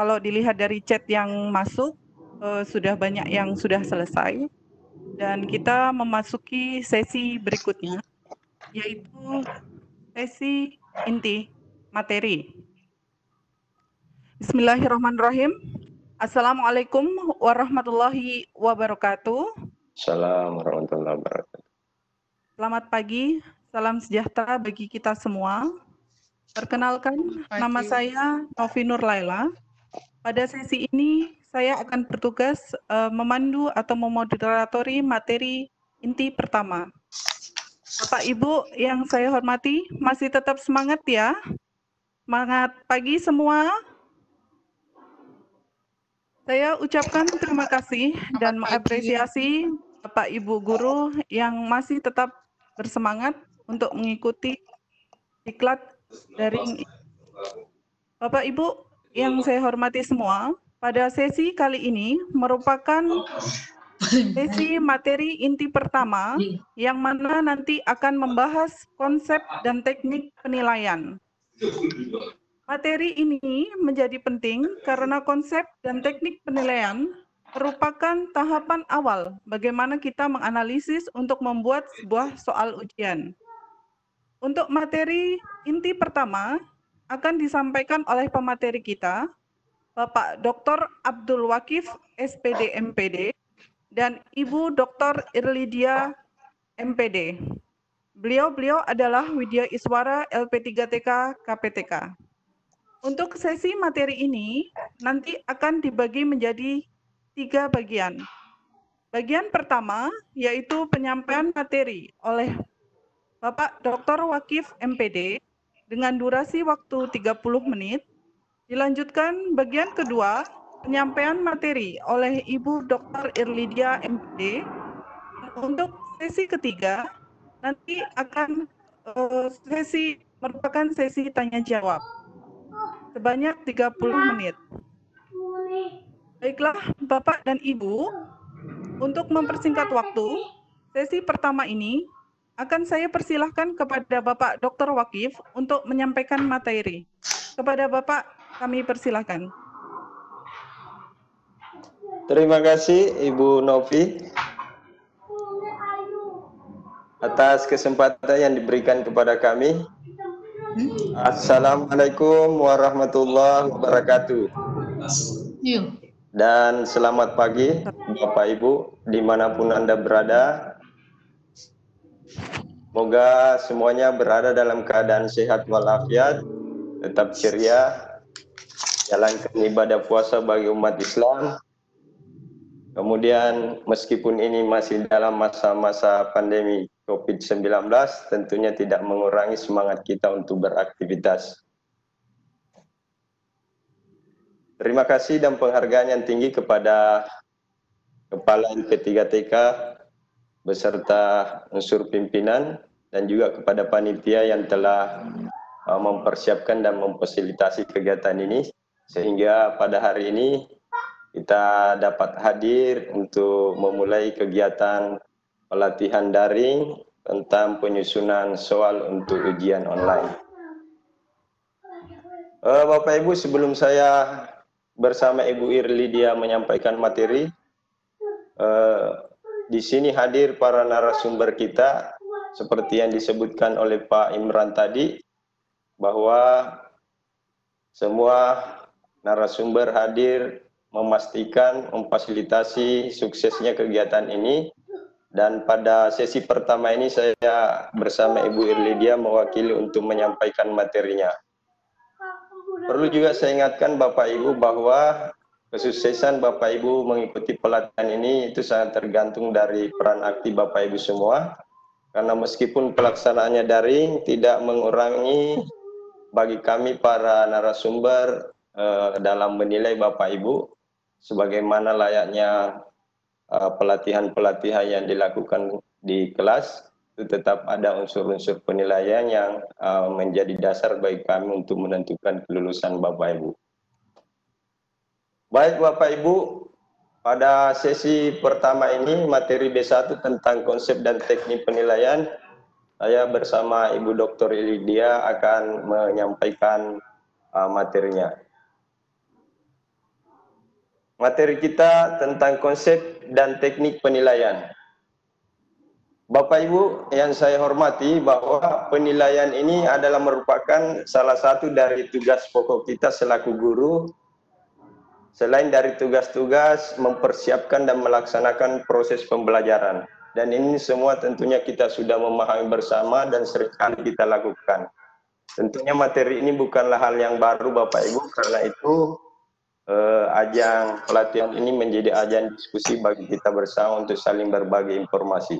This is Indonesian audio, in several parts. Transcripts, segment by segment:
kalau dilihat dari chat yang masuk, sudah banyak yang sudah selesai. Dan kita memasuki sesi berikutnya, yaitu sesi inti materi. Bismillahirrahmanirrahim. Assalamualaikum warahmatullahi wabarakatuh. Assalamualaikum warahmatullahi wabarakatuh. Selamat pagi, salam sejahtera bagi kita semua. Perkenalkan, nama saya Novi Nur Laila. Pada sesi ini, saya akan bertugas memandu atau memoderatori materi inti pertama. Bapak Ibu yang saya hormati, masih tetap semangat ya? Semangat pagi semua. Saya ucapkan terima kasih dan mengapresiasi Bapak Ibu guru yang masih tetap bersemangat untuk mengikuti diklat daring. Bapak Ibu yang saya hormati semua, pada sesi kali ini merupakan sesi materi inti pertama yang mana nanti akan membahas konsep dan teknik penilaian. Materi ini menjadi penting karena konsep dan teknik penilaian merupakan tahapan awal bagaimana kita menganalisis untuk membuat sebuah soal ujian. Untuk materi inti pertama akan disampaikan oleh pemateri kita, Bapak Dr. Abdul Wakif, SPD MPD, dan Ibu Dr. Irlidia, MPD. Beliau adalah Widya Iswara, LP3TK, KPTK. Untuk sesi materi ini nanti akan dibagi menjadi 3 bagian. Bagian pertama yaitu penyampaian materi oleh Bapak Dr. Wakif MPD dengan durasi waktu 30 menit. Dilanjutkan bagian kedua, penyampaian materi oleh Ibu Dr. Irlidia MPD. Untuk sesi ketiga nanti akan merupakan sesi tanya jawab sebanyak 30 menit. Baiklah Bapak dan Ibu, untuk mempersingkat waktu, sesi pertama ini akan saya persilahkan kepada Bapak Dr. Wakif untuk menyampaikan materi. Kepada Bapak kami persilahkan. Terima kasih Ibu Novi atas kesempatan yang diberikan kepada kami. Assalamualaikum warahmatullahi wabarakatuh. Dan selamat pagi Bapak Ibu dimanapun Anda berada. Semoga semuanya berada dalam keadaan sehat walafiat, tetap ceria, jalankan ibadah puasa bagi umat Islam. Kemudian meskipun ini masih dalam masa-masa pandemi COVID-19, tentunya tidak mengurangi semangat kita untuk beraktivitas. Terima kasih dan penghargaan yang tinggi kepada Kepala LP3TK beserta unsur pimpinan dan juga kepada panitia yang telah mempersiapkan dan memfasilitasi kegiatan ini sehingga pada hari ini kita dapat hadir untuk memulai kegiatan pelatihan daring tentang penyusunan soal untuk ujian online. Bapak Ibu, sebelum saya bersama Ibu Irlidia menyampaikan materi, di sini hadir para narasumber kita seperti yang disebutkan oleh Pak Imran tadi, bahwa semua narasumber hadir memastikan memfasilitasi suksesnya kegiatan ini. Dan pada sesi pertama ini saya bersama Ibu Irlidia mewakili untuk menyampaikan materinya. Perlu juga saya ingatkan Bapak Ibu bahwa kesuksesan Bapak Ibu mengikuti pelatihan ini itu sangat tergantung dari peran aktif Bapak Ibu semua. Karena meskipun pelaksanaannya daring tidak mengurangi bagi kami para narasumber dalam menilai Bapak Ibu sebagaimana layaknya pelatihan-pelatihan yang dilakukan di kelas, itu tetap ada unsur-unsur penilaian yang menjadi dasar bagi kami untuk menentukan kelulusan Bapak Ibu. Baik Bapak Ibu, pada sesi pertama ini materi B1 tentang konsep dan teknik penilaian, saya bersama Ibu Dr. Irlidia akan menyampaikan materinya. materi kita tentang konsep dan teknik penilaian. Bapak Ibu yang saya hormati, bahwa penilaian ini adalah merupakan salah satu dari tugas pokok kita selaku guru, selain dari tugas-tugas mempersiapkan dan melaksanakan proses pembelajaran. Dan ini semua tentunya kita sudah memahami bersama dan seringkali kita lakukan. Tentunya materi ini bukanlah hal yang baru Bapak Ibu, karena itu ajang pelatihan ini menjadi ajang diskusi bagi kita bersama untuk saling berbagi informasi.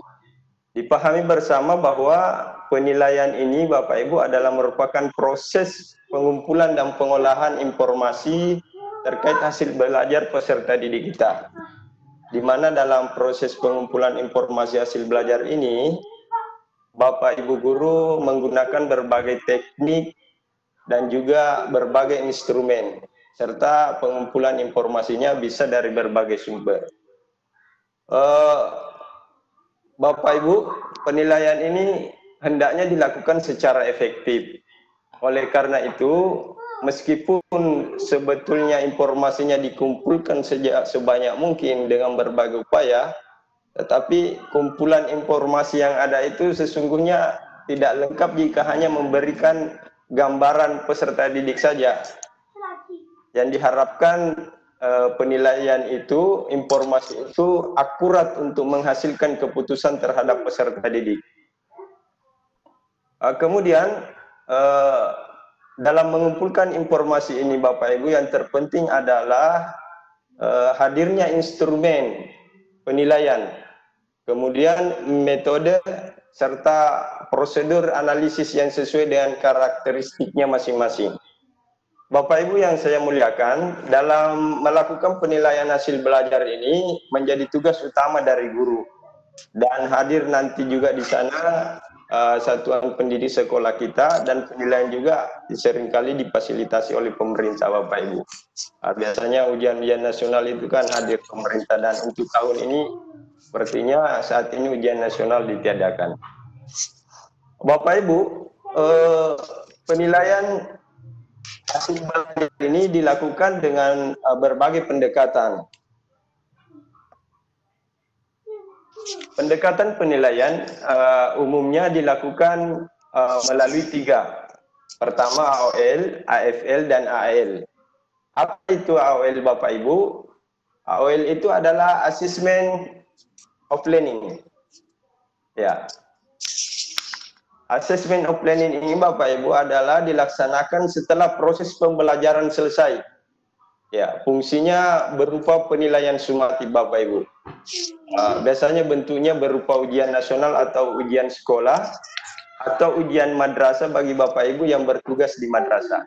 Dipahami bersama bahwa penilaian ini Bapak Ibu adalah merupakan proses pengumpulan dan pengolahan informasi terkait hasil belajar peserta didik kita. Di mana dalam proses pengumpulan informasi hasil belajar ini, Bapak Ibu guru menggunakan berbagai teknik dan juga berbagai instrumen, serta pengumpulan informasinya bisa dari berbagai sumber. Bapak Ibu, penilaian ini hendaknya dilakukan secara efektif. Oleh karena itu, meskipun sebetulnya informasinya dikumpulkan sebanyak mungkin dengan berbagai upaya, tetapi kumpulan informasi yang ada itu sesungguhnya tidak lengkap jika hanya memberikan gambaran peserta didik saja. Yang diharapkan penilaian itu, informasi itu akurat untuk menghasilkan keputusan terhadap peserta didik. Kemudian dalam mengumpulkan informasi ini Bapak Ibu, yang terpenting adalah hadirnya instrumen penilaian, kemudian metode serta prosedur analisis yang sesuai dengan karakteristiknya masing-masing. Bapak Ibu yang saya muliakan, dalam melakukan penilaian hasil belajar ini menjadi tugas utama dari guru, dan hadir nanti juga di sana satuan pendidik sekolah kita, dan penilaian juga seringkali difasilitasi oleh pemerintah Bapak Ibu. Biasanya ujian-ujian nasional itu kan hadir pemerintah, dan untuk tahun ini sepertinya saat ini ujian nasional ditiadakan. Bapak Ibu, penilaian hasil belajar ini dilakukan dengan berbagai pendekatan. Pendekatan penilaian umumnya dilakukan melalui 3. Pertama AOL, AFL, dan AL. Apa itu AOL Bapak Ibu? AOL itu adalah Assessment of Learning. Ya. Assessment of Learning ini Bapak Ibu adalah dilaksanakan setelah proses pembelajaran selesai. Ya, fungsinya berupa penilaian sumatif Bapak Ibu. Biasanya bentuknya berupa ujian nasional atau ujian sekolah atau ujian madrasah bagi Bapak Ibu yang bertugas di madrasah.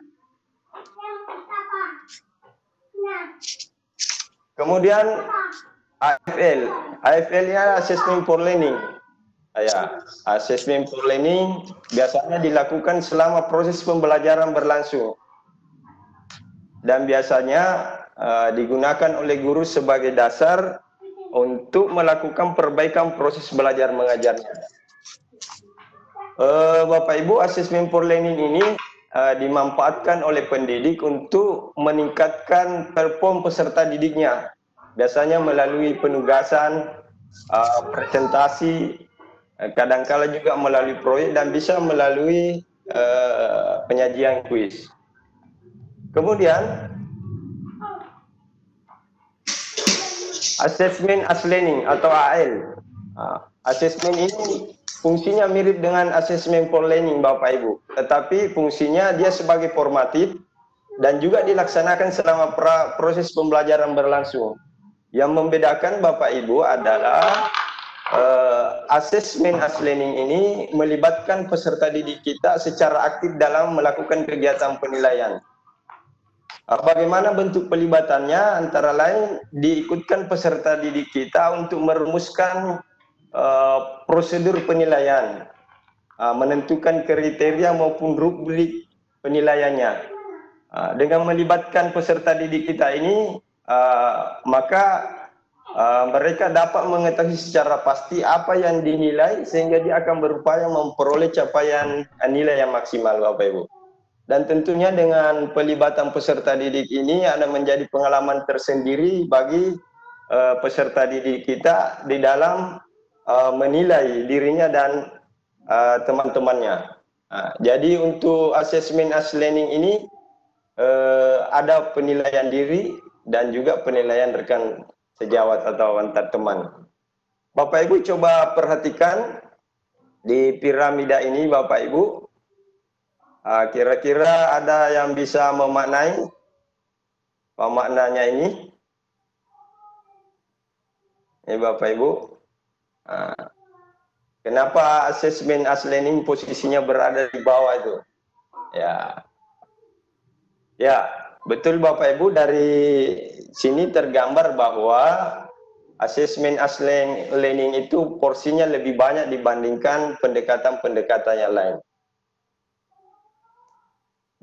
Kemudian AFL. AFL-nya Assessment for Learning. Ya, Assessment for Learning biasanya dilakukan selama proses pembelajaran berlangsung, dan biasanya digunakan oleh guru sebagai dasar untuk melakukan perbaikan proses belajar mengajarnya. Bapak Ibu, Assessment for Learning ini dimanfaatkan oleh pendidik untuk meningkatkan perform peserta didiknya, biasanya melalui penugasan, presentasi, kadang-kala juga melalui proyek, dan bisa melalui penyajian kuis. Kemudian Assessment as Learning atau AL. Assessment ini fungsinya mirip dengan Assessment for Learning Bapak Ibu, tetapi fungsinya dia sebagai formatif dan juga dilaksanakan selama proses pembelajaran berlangsung. Yang membedakan Bapak Ibu adalah Assessment as Learning ini melibatkan peserta didik kita secara aktif dalam melakukan kegiatan penilaian. Bagaimana bentuk pelibatannya? Antara lain diikutkan peserta didik kita untuk merumuskan prosedur penilaian, menentukan kriteria maupun rubrik penilaiannya. Dengan melibatkan peserta didik kita ini, maka mereka dapat mengetahui secara pasti apa yang dinilai, sehingga dia akan berupaya memperoleh capaian nilai yang maksimal Bapak Ibu. Dan tentunya dengan pelibatan peserta didik ini akan menjadi pengalaman tersendiri bagi peserta didik kita di dalam menilai dirinya dan teman-temannya. Jadi untuk asesmen as learning ini ada penilaian diri dan juga penilaian rekan sejawat atau antar teman. Bapak Ibu coba perhatikan di piramida ini Bapak Ibu. Kira-kira ada yang bisa memaknai pemaknanya ini? Ini Bapak Ibu. Kenapa asesmen as learning posisinya berada di bawah itu? Ya, betul Bapak Ibu, dari sini tergambar bahwa asesmen as learning itu porsinya lebih banyak dibandingkan pendekatan-pendekatan yang lain.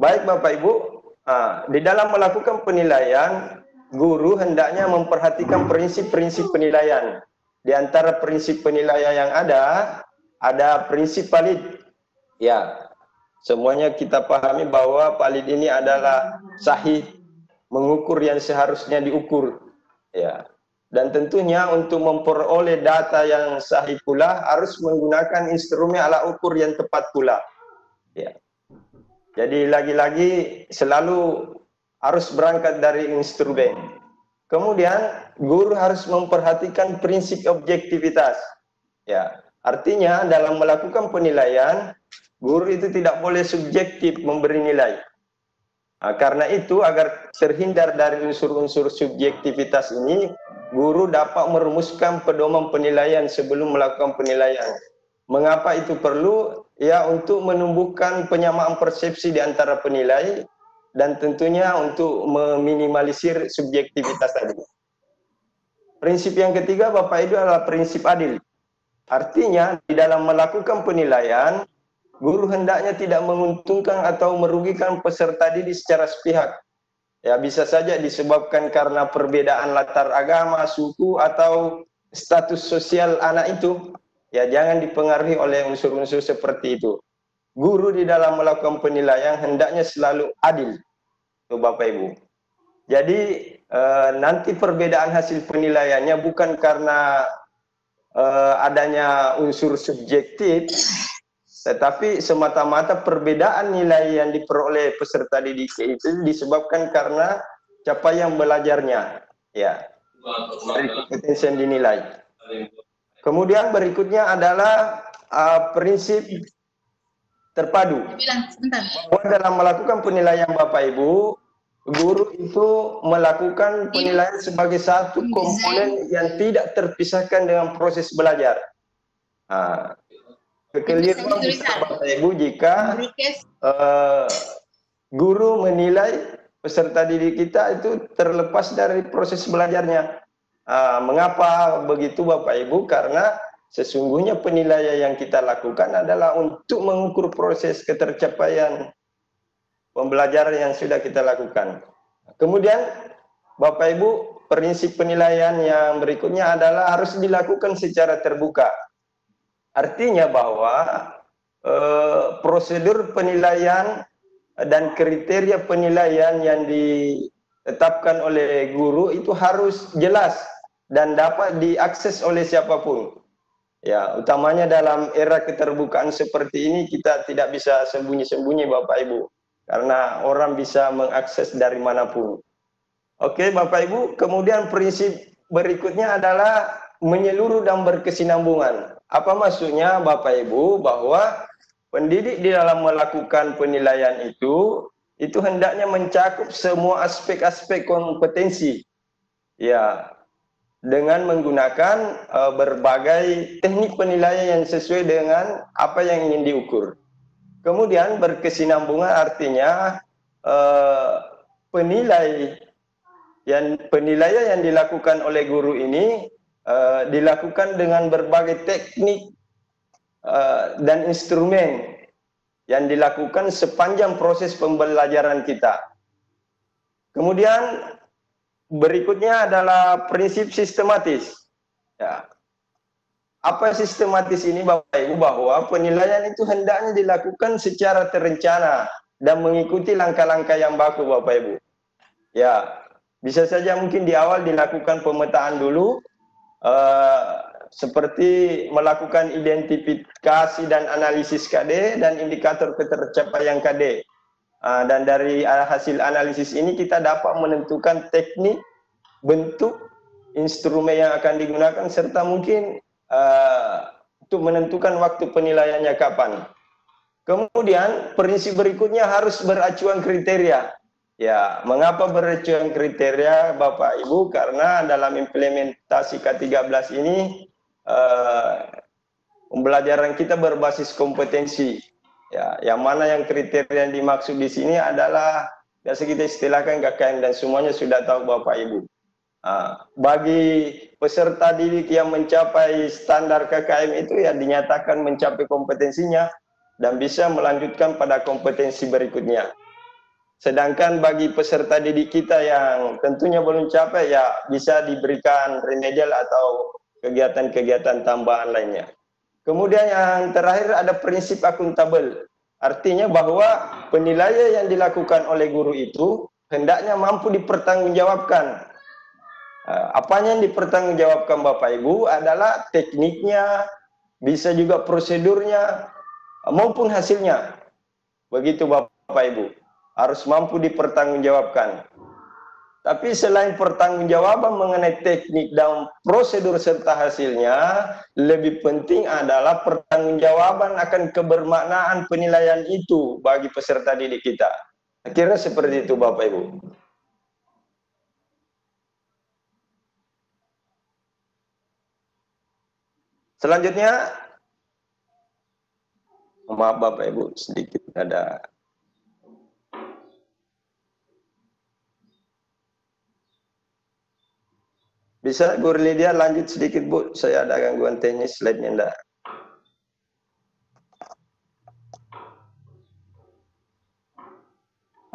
Baik Bapak Ibu, di dalam melakukan penilaian, guru hendaknya memperhatikan prinsip-prinsip penilaian. Di antara prinsip penilaian yang ada prinsip valid. Ya, semuanya kita pahami bahwa valid ini adalah sahih, mengukur yang seharusnya diukur. Ya, dan tentunya untuk memperoleh data yang sahih pula harus menggunakan instrumen alat ukur yang tepat pula. Ya. Jadi lagi-lagi selalu harus berangkat dari instrumen. Kemudian guru harus memperhatikan prinsip objektivitas. Ya, artinya dalam melakukan penilaian, guru itu tidak boleh subjektif memberi nilai. Karena itu agar terhindar dari unsur-unsur subjektivitas ini, guru dapat merumuskan pedoman penilaian sebelum melakukan penilaian. Mengapa itu perlu? Ya, untuk menumbuhkan penyamaan persepsi di antara penilai dan tentunya untuk meminimalisir subjektivitas tadi. Prinsip yang ketiga Bapak Ibu adalah prinsip adil. Artinya di dalam melakukan penilaian, guru hendaknya tidak menguntungkan atau merugikan peserta didik secara sepihak. Ya, bisa saja disebabkan karena perbedaan latar agama, suku, atau status sosial anak itu. Ya, jangan dipengaruhi oleh unsur-unsur seperti itu. Guru di dalam melakukan penilaian hendaknya selalu adil, Bapak Ibu. Jadi nanti perbedaan hasil penilaiannya bukan karena adanya unsur subjektif, tetapi semata-mata perbedaan nilai yang diperoleh peserta didik itu disebabkan karena capaian belajarnya, ya, dari kompetensi yang dinilai. Kemudian berikutnya adalah prinsip terpadu. Bahwa dalam melakukan penilaian Bapak Ibu, guru itu melakukan penilaian sebagai satu komponen yang tidak terpisahkan dengan proses belajar. Kekeliruan Bapak Ibu jika guru menilai peserta didik kita itu terlepas dari proses belajarnya. Mengapa begitu Bapak Ibu? Karena sesungguhnya penilaian yang kita lakukan adalah untuk mengukur proses ketercapaian pembelajaran yang sudah kita lakukan. Kemudian Bapak Ibu, prinsip penilaian yang berikutnya adalah harus dilakukan secara terbuka. Artinya bahwa prosedur penilaian dan kriteria penilaian yang ditetapkan oleh guru itu harus jelas dan dapat diakses oleh siapapun. Ya, utamanya dalam era keterbukaan seperti ini kita tidak bisa sembunyi-sembunyi Bapak Ibu, karena orang bisa mengakses dari manapun. Oke Bapak Ibu, kemudian prinsip berikutnya adalah menyeluruh dan berkesinambungan. Apa maksudnya Bapak Ibu? Bahwa pendidik di dalam melakukan penilaian itu hendaknya mencakup semua aspek-aspek kompetensi. Ya, dengan menggunakan berbagai teknik penilaian yang sesuai dengan apa yang ingin diukur. Kemudian berkesinambungan artinya penilaian yang dilakukan oleh guru ini dilakukan dengan berbagai teknik dan instrumen yang dilakukan sepanjang proses pembelajaran kita. Kemudian berikutnya adalah prinsip sistematis. Ya. Apa sistematis ini Bapak Ibu? Bahwa penilaian itu hendaknya dilakukan secara terencana dan mengikuti langkah-langkah yang baku Bapak Ibu. Ya, bisa saja mungkin di awal dilakukan pemetaan dulu, seperti melakukan identifikasi dan analisis KD dan indikator ketercapaian KD. Dan dari hasil analisis ini kita dapat menentukan teknik, bentuk, instrumen yang akan digunakan, serta mungkin untuk menentukan waktu penilaiannya kapan. Kemudian prinsip berikutnya harus beracuan kriteria. Ya, mengapa beracuan kriteria Bapak Ibu? Karena dalam implementasi K13 ini pembelajaran kita berbasis kompetensi. Ya, yang mana yang kriteria yang dimaksud di sini adalah biasa kita istilahkan KKM dan semuanya sudah tahu Bapak Ibu. Bagi peserta didik yang mencapai standar KKM itu ya dinyatakan mencapai kompetensinya dan bisa melanjutkan pada kompetensi berikutnya. Sedangkan bagi peserta didik kita yang tentunya belum capai ya bisa diberikan remedial atau kegiatan-kegiatan tambahan lainnya. Kemudian yang terakhir ada prinsip akuntabel. Artinya bahwa penilaian yang dilakukan oleh guru itu hendaknya mampu dipertanggungjawabkan. Apanya yang dipertanggungjawabkan Bapak Ibu adalah tekniknya, bisa juga prosedurnya, maupun hasilnya. Begitu Bapak Ibu, harus mampu dipertanggungjawabkan. Tapi selain pertanggungjawaban mengenai teknik dan prosedur serta hasilnya, lebih penting adalah pertanggungjawaban akan kebermaknaan penilaian itu bagi peserta didik kita. Akhirnya seperti itu Bapak Ibu. Selanjutnya, maaf Bapak Ibu, sedikit ada. Bisa Bu Lydia lanjut sedikit Bu, saya ada gangguan teknis slide-nya enggak.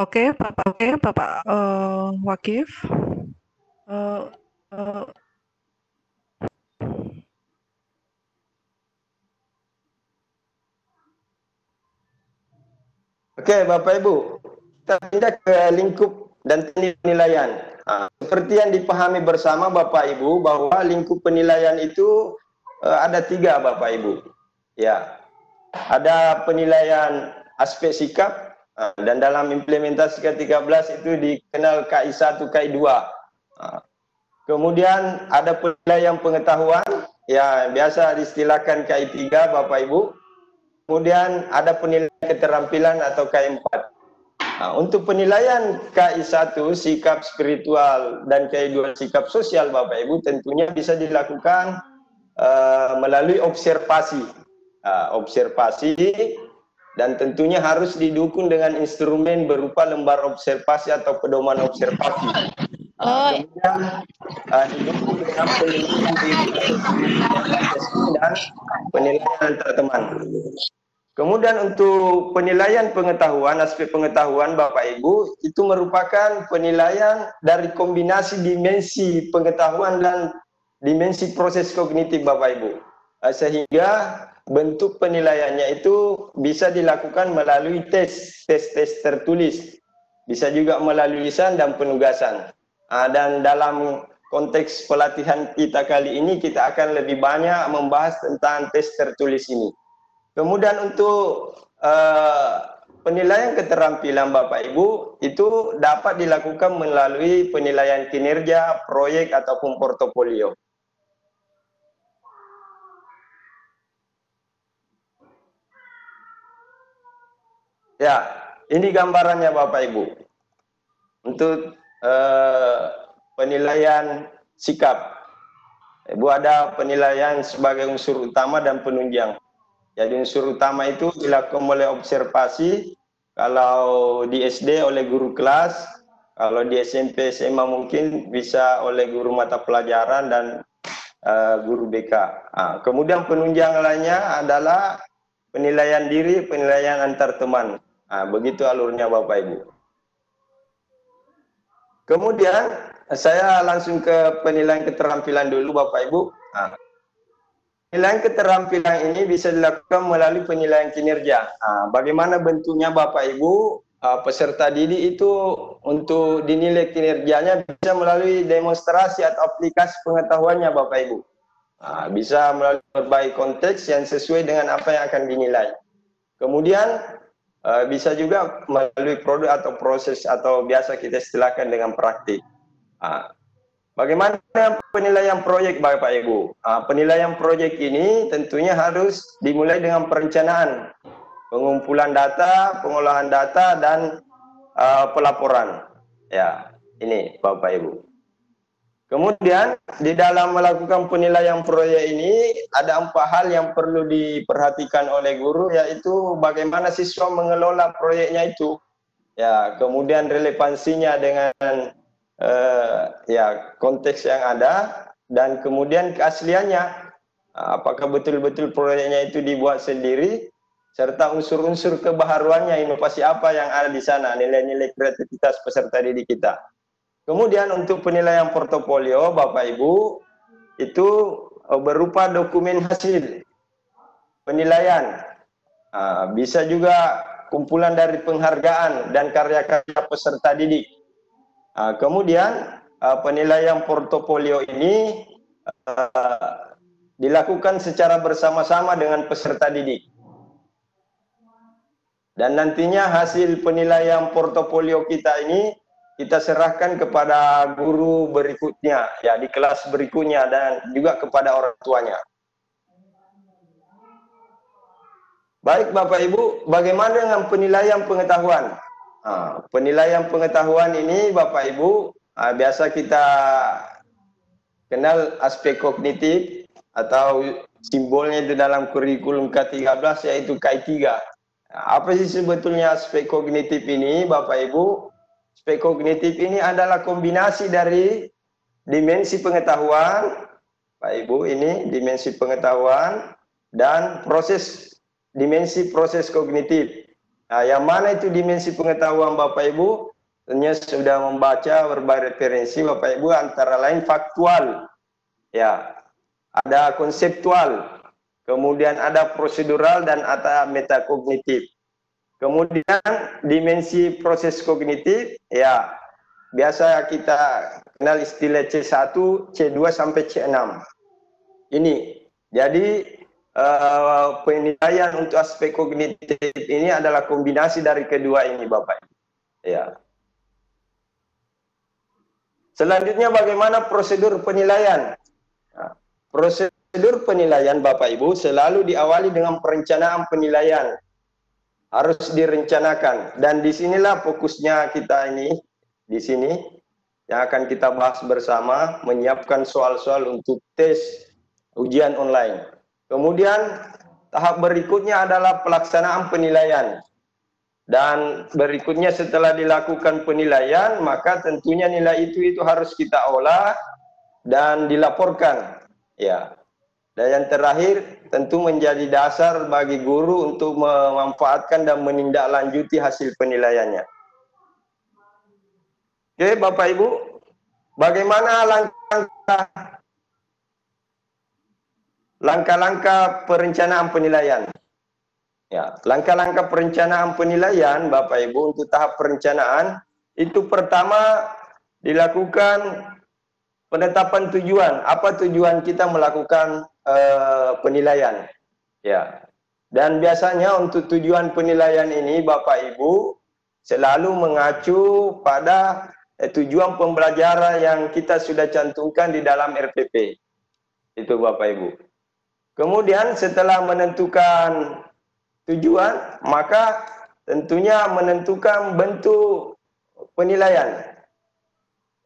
Oke, Bapak Wakif. Oke Bapak Ibu, kita pindah ke lingkup dan penilaian. Seperti yang dipahami bersama Bapak Ibu bahwa lingkup penilaian itu ada 3 Bapak Ibu. Ya, ada penilaian aspek sikap dan dalam implementasi K13 itu dikenal KI1, KI2. Kemudian ada penilaian pengetahuan, ya biasa diistilahkan KI3 Bapak Ibu. Kemudian ada penilaian keterampilan atau K4. Untuk penilaian KI1 sikap spiritual dan KI2 sikap sosial Bapak Ibu tentunya bisa dilakukan melalui observasi. Observasi dan tentunya harus didukung dengan instrumen berupa lembar observasi atau pedoman observasi. Kemudian didukung dengan penilaian dan penilaian antar teman. Kemudian untuk penilaian pengetahuan, aspek pengetahuan Bapak Ibu, itu merupakan penilaian dari kombinasi dimensi pengetahuan dan dimensi proses kognitif Bapak Ibu. Sehingga bentuk penilaiannya itu bisa dilakukan melalui tes tertulis. Bisa juga melalui lisan dan penugasan. Dan dalam konteks pelatihan kita kali ini, kita akan lebih banyak membahas tentang tes tertulis ini. Kemudian untuk penilaian keterampilan Bapak Ibu itu dapat dilakukan melalui penilaian kinerja, proyek ataupun portofolio. Ya, ini gambarannya Bapak Ibu. Untuk penilaian sikap. Ibu ada penilaian sebagai unsur utama dan penunjang. Jadi unsur utama itu dilakukan oleh observasi, kalau di SD oleh guru kelas, kalau di SMP SMA mungkin bisa oleh guru mata pelajaran dan guru BK. Kemudian penunjang lainnya adalah penilaian diri, penilaian antar teman. Begitu alurnya Bapak Ibu. Kemudian saya langsung ke penilaian keterampilan dulu Bapak Ibu. Penilaian keterampilan ini bisa dilakukan melalui penilaian kinerja. Bagaimana bentuknya Bapak Ibu? peserta didik itu untuk dinilai kinerjanya bisa melalui demonstrasi atau aplikasi pengetahuannya Bapak Ibu. Bisa melalui berbagai konteks yang sesuai dengan apa yang akan dinilai. Kemudian bisa juga melalui produk atau proses atau biasa kita istilahkan dengan praktik. Bagaimana penilaian proyek Bapak Ibu? Penilaian proyek ini tentunya harus dimulai dengan perencanaan, pengumpulan data, pengolahan data, dan pelaporan. Ya, ini Bapak Ibu. Kemudian di dalam melakukan penilaian proyek ini ada 4 hal yang perlu diperhatikan oleh guru, yaitu bagaimana siswa mengelola proyeknya itu. Ya, kemudian relevansinya dengan ya konteks yang ada, dan kemudian keasliannya, apakah betul-betul proyeknya itu dibuat sendiri, serta unsur-unsur kebaharuannya, inovasi apa yang ada di sana, nilai-nilai kreativitas peserta didik kita. Kemudian untuk penilaian portofolio Bapak Ibu itu berupa dokumen hasil penilaian, bisa juga kumpulan dari penghargaan dan karya-karya peserta didik. Kemudian penilaian portofolio ini dilakukan secara bersama-sama dengan peserta didik. Dan nantinya hasil penilaian portofolio kita ini kita serahkan kepada guru berikutnya, ya di kelas berikutnya, dan juga kepada orang tuanya. Baik Bapak Ibu, bagaimana dengan penilaian pengetahuan? Penilaian pengetahuan ini Bapak Ibu, biasa kita kenal aspek kognitif atau simbolnya di dalam kurikulum K13 yaitu K3. Apa sih sebetulnya aspek kognitif ini Bapak Ibu? Aspek kognitif ini adalah kombinasi dari dimensi pengetahuan, Pak Ibu, ini dimensi pengetahuan dan dimensi proses kognitif. Yang mana itu dimensi pengetahuan Bapak Ibu? Tentunya sudah membaca berbagai referensi Bapak Ibu, antara lain faktual, ya, ada konseptual, kemudian ada prosedural, dan ada metakognitif. Kemudian dimensi proses kognitif, ya biasa kita kenal istilah C1, C2 sampai C6. Ini jadi penilaian untuk aspek kognitif ini adalah kombinasi dari kedua ini Bapak. Ya. Selanjutnya bagaimana prosedur penilaian? Prosedur penilaian Bapak Ibu selalu diawali dengan perencanaan penilaian. Harus direncanakan, dan disinilah fokusnya kita ini di sini yang akan kita bahas bersama, menyiapkan soal-soal untuk tes ujian online. Kemudian tahap berikutnya adalah pelaksanaan penilaian, dan berikutnya setelah dilakukan penilaian maka tentunya nilai itu harus kita olah dan dilaporkan, ya. Dan yang terakhir tentu menjadi dasar bagi guru untuk memanfaatkan dan menindaklanjuti hasil penilaiannya. Oke Bapak Ibu, bagaimana langkah-langkah perencanaan penilaian? Ya, langkah-langkah perencanaan penilaian Bapak Ibu untuk tahap perencanaan itu pertama dilakukan penetapan tujuan. Apa tujuan kita melakukan penilaian, ya. Dan biasanya untuk tujuan penilaian ini Bapak Ibu selalu mengacu pada tujuan pembelajaran yang kita sudah cantumkan di dalam RPP. Itu Bapak Ibu. Kemudian setelah menentukan tujuan, maka tentunya menentukan bentuk penilaian.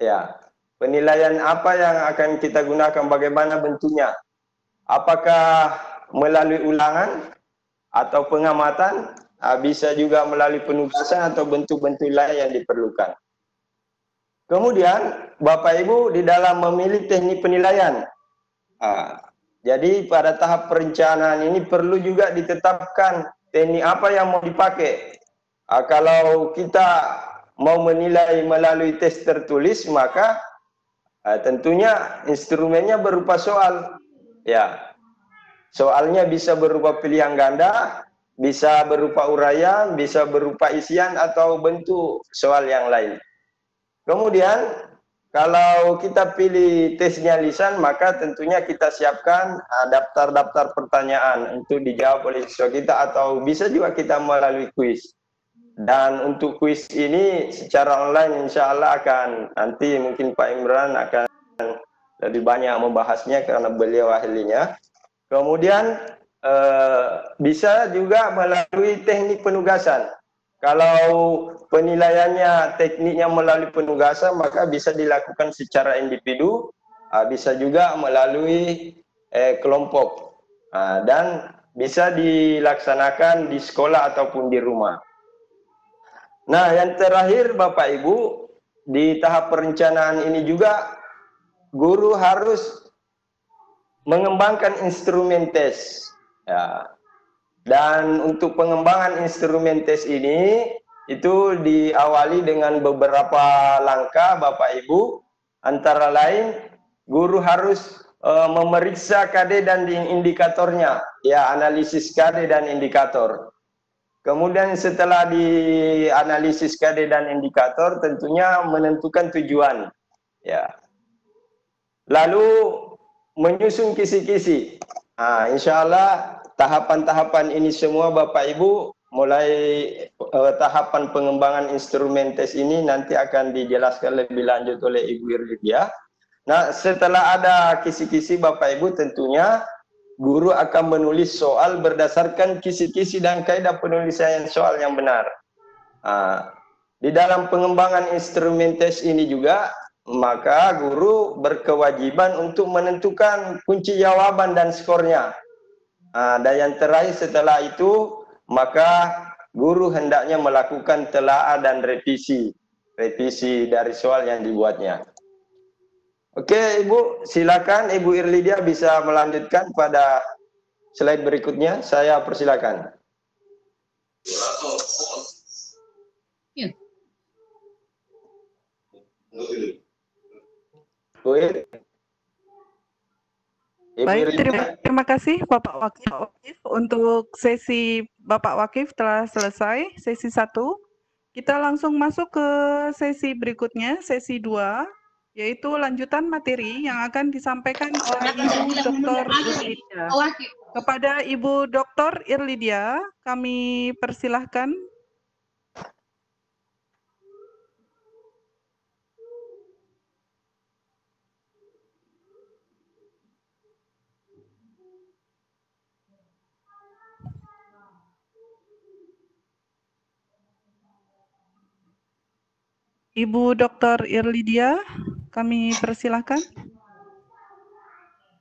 Ya, penilaian apa yang akan kita gunakan, bagaimana bentuknya? Apakah melalui ulangan atau pengamatan, bisa juga melalui penugasan atau bentuk-bentuk lain yang diperlukan. Kemudian Bapak Ibu di dalam memilih teknik penilaian, jadi pada tahap perencanaan ini perlu juga ditetapkan teknik apa yang mau dipakai. Kalau kita mau menilai melalui tes tertulis, maka tentunya instrumennya berupa soal. Ya, soalnya bisa berupa pilihan ganda, bisa berupa uraian, bisa berupa isian atau bentuk soal yang lain. Kemudian kalau kita pilih tesnya lisan, maka tentunya kita siapkan daftar-daftar pertanyaan untuk dijawab oleh siswa kita, atau bisa juga kita melalui kuis. Dan untuk kuis ini secara online insya Allah akan, nanti mungkin Pak Imran akan lebih banyak membahasnya karena beliau ahlinya. Kemudian bisa juga melalui teknik penugasan. Kalau penilaiannya tekniknya melalui penugasan, maka bisa dilakukan secara individu, bisa juga melalui kelompok, dan bisa dilaksanakan di sekolah ataupun di rumah. Nah, yang terakhir Bapak Ibu, di tahap perencanaan ini juga guru harus mengembangkan instrumen tes. Ya. Dan untuk pengembangan instrumen tes ini itu diawali dengan beberapa langkah Bapak Ibu. Antara lain guru harus memeriksa KD dan indikatornya, ya, analisis KD dan indikator. Kemudian setelah dianalisis KD dan indikator, tentunya menentukan tujuan, ya. Lalu menyusun kisi-kisi. Insya Allah tahapan-tahapan ini semua Bapak Ibu, mulai tahapan pengembangan instrumen tes ini nanti akan dijelaskan lebih lanjut oleh Ibu Irlidia. Nah, setelah ada kisi-kisi Bapak Ibu, tentunya guru akan menulis soal berdasarkan kisi-kisi dan kaidah penulisan soal yang benar. Di dalam pengembangan instrumen tes ini juga, maka guru berkewajiban untuk menentukan kunci jawaban dan skornya. Dan yang terakhir setelah itu, maka guru hendaknya melakukan telaah dan revisi dari soal yang dibuatnya. Oke Ibu, silakan Ibu Irlidia bisa melanjutkan pada slide berikutnya. Saya persilakan. Ya. Bu Ir. Baik, terima kasih Bapak Wakif. Untuk sesi Bapak Wakif telah selesai, sesi 1. Kita langsung masuk ke sesi berikutnya, sesi 2, yaitu lanjutan materi yang akan disampaikan oleh Ibu Dr. Irlidia. Kepada Ibu Dr. Irlidia, kami persilahkan. Ibu Dr. Irlidia, kami persilahkan.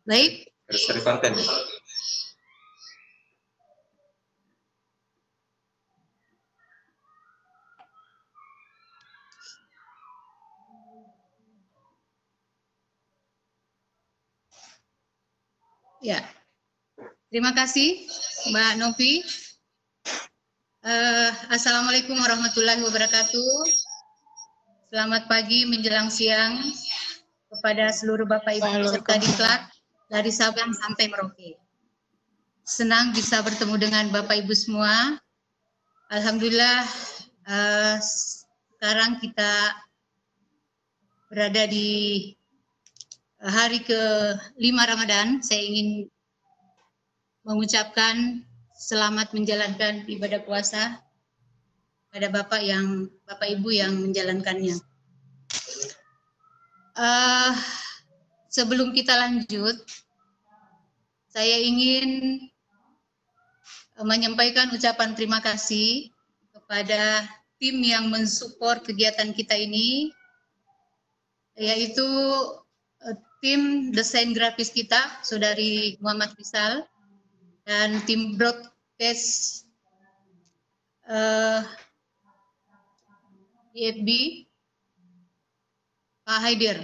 Baik. Dari konten. Ya. Terima kasih Mbak Novi. Assalamualaikum warahmatullahi wabarakatuh. Selamat pagi menjelang siang kepada seluruh Bapak Ibu peserta diklat dari Sabang sampai Merauke. Senang bisa bertemu dengan Bapak Ibu semua. Alhamdulillah sekarang kita berada di hari ke-5 Ramadan. Saya ingin mengucapkan selamat menjalankan ibadah puasa pada Bapak Ibu yang menjalankannya. Sebelum kita lanjut, saya ingin menyampaikan ucapan terima kasih kepada tim yang mensupport kegiatan kita ini, yaitu tim desain grafis kita, Saudari Muhammad Rizal, dan tim broadcast IFB, Pak Haidir.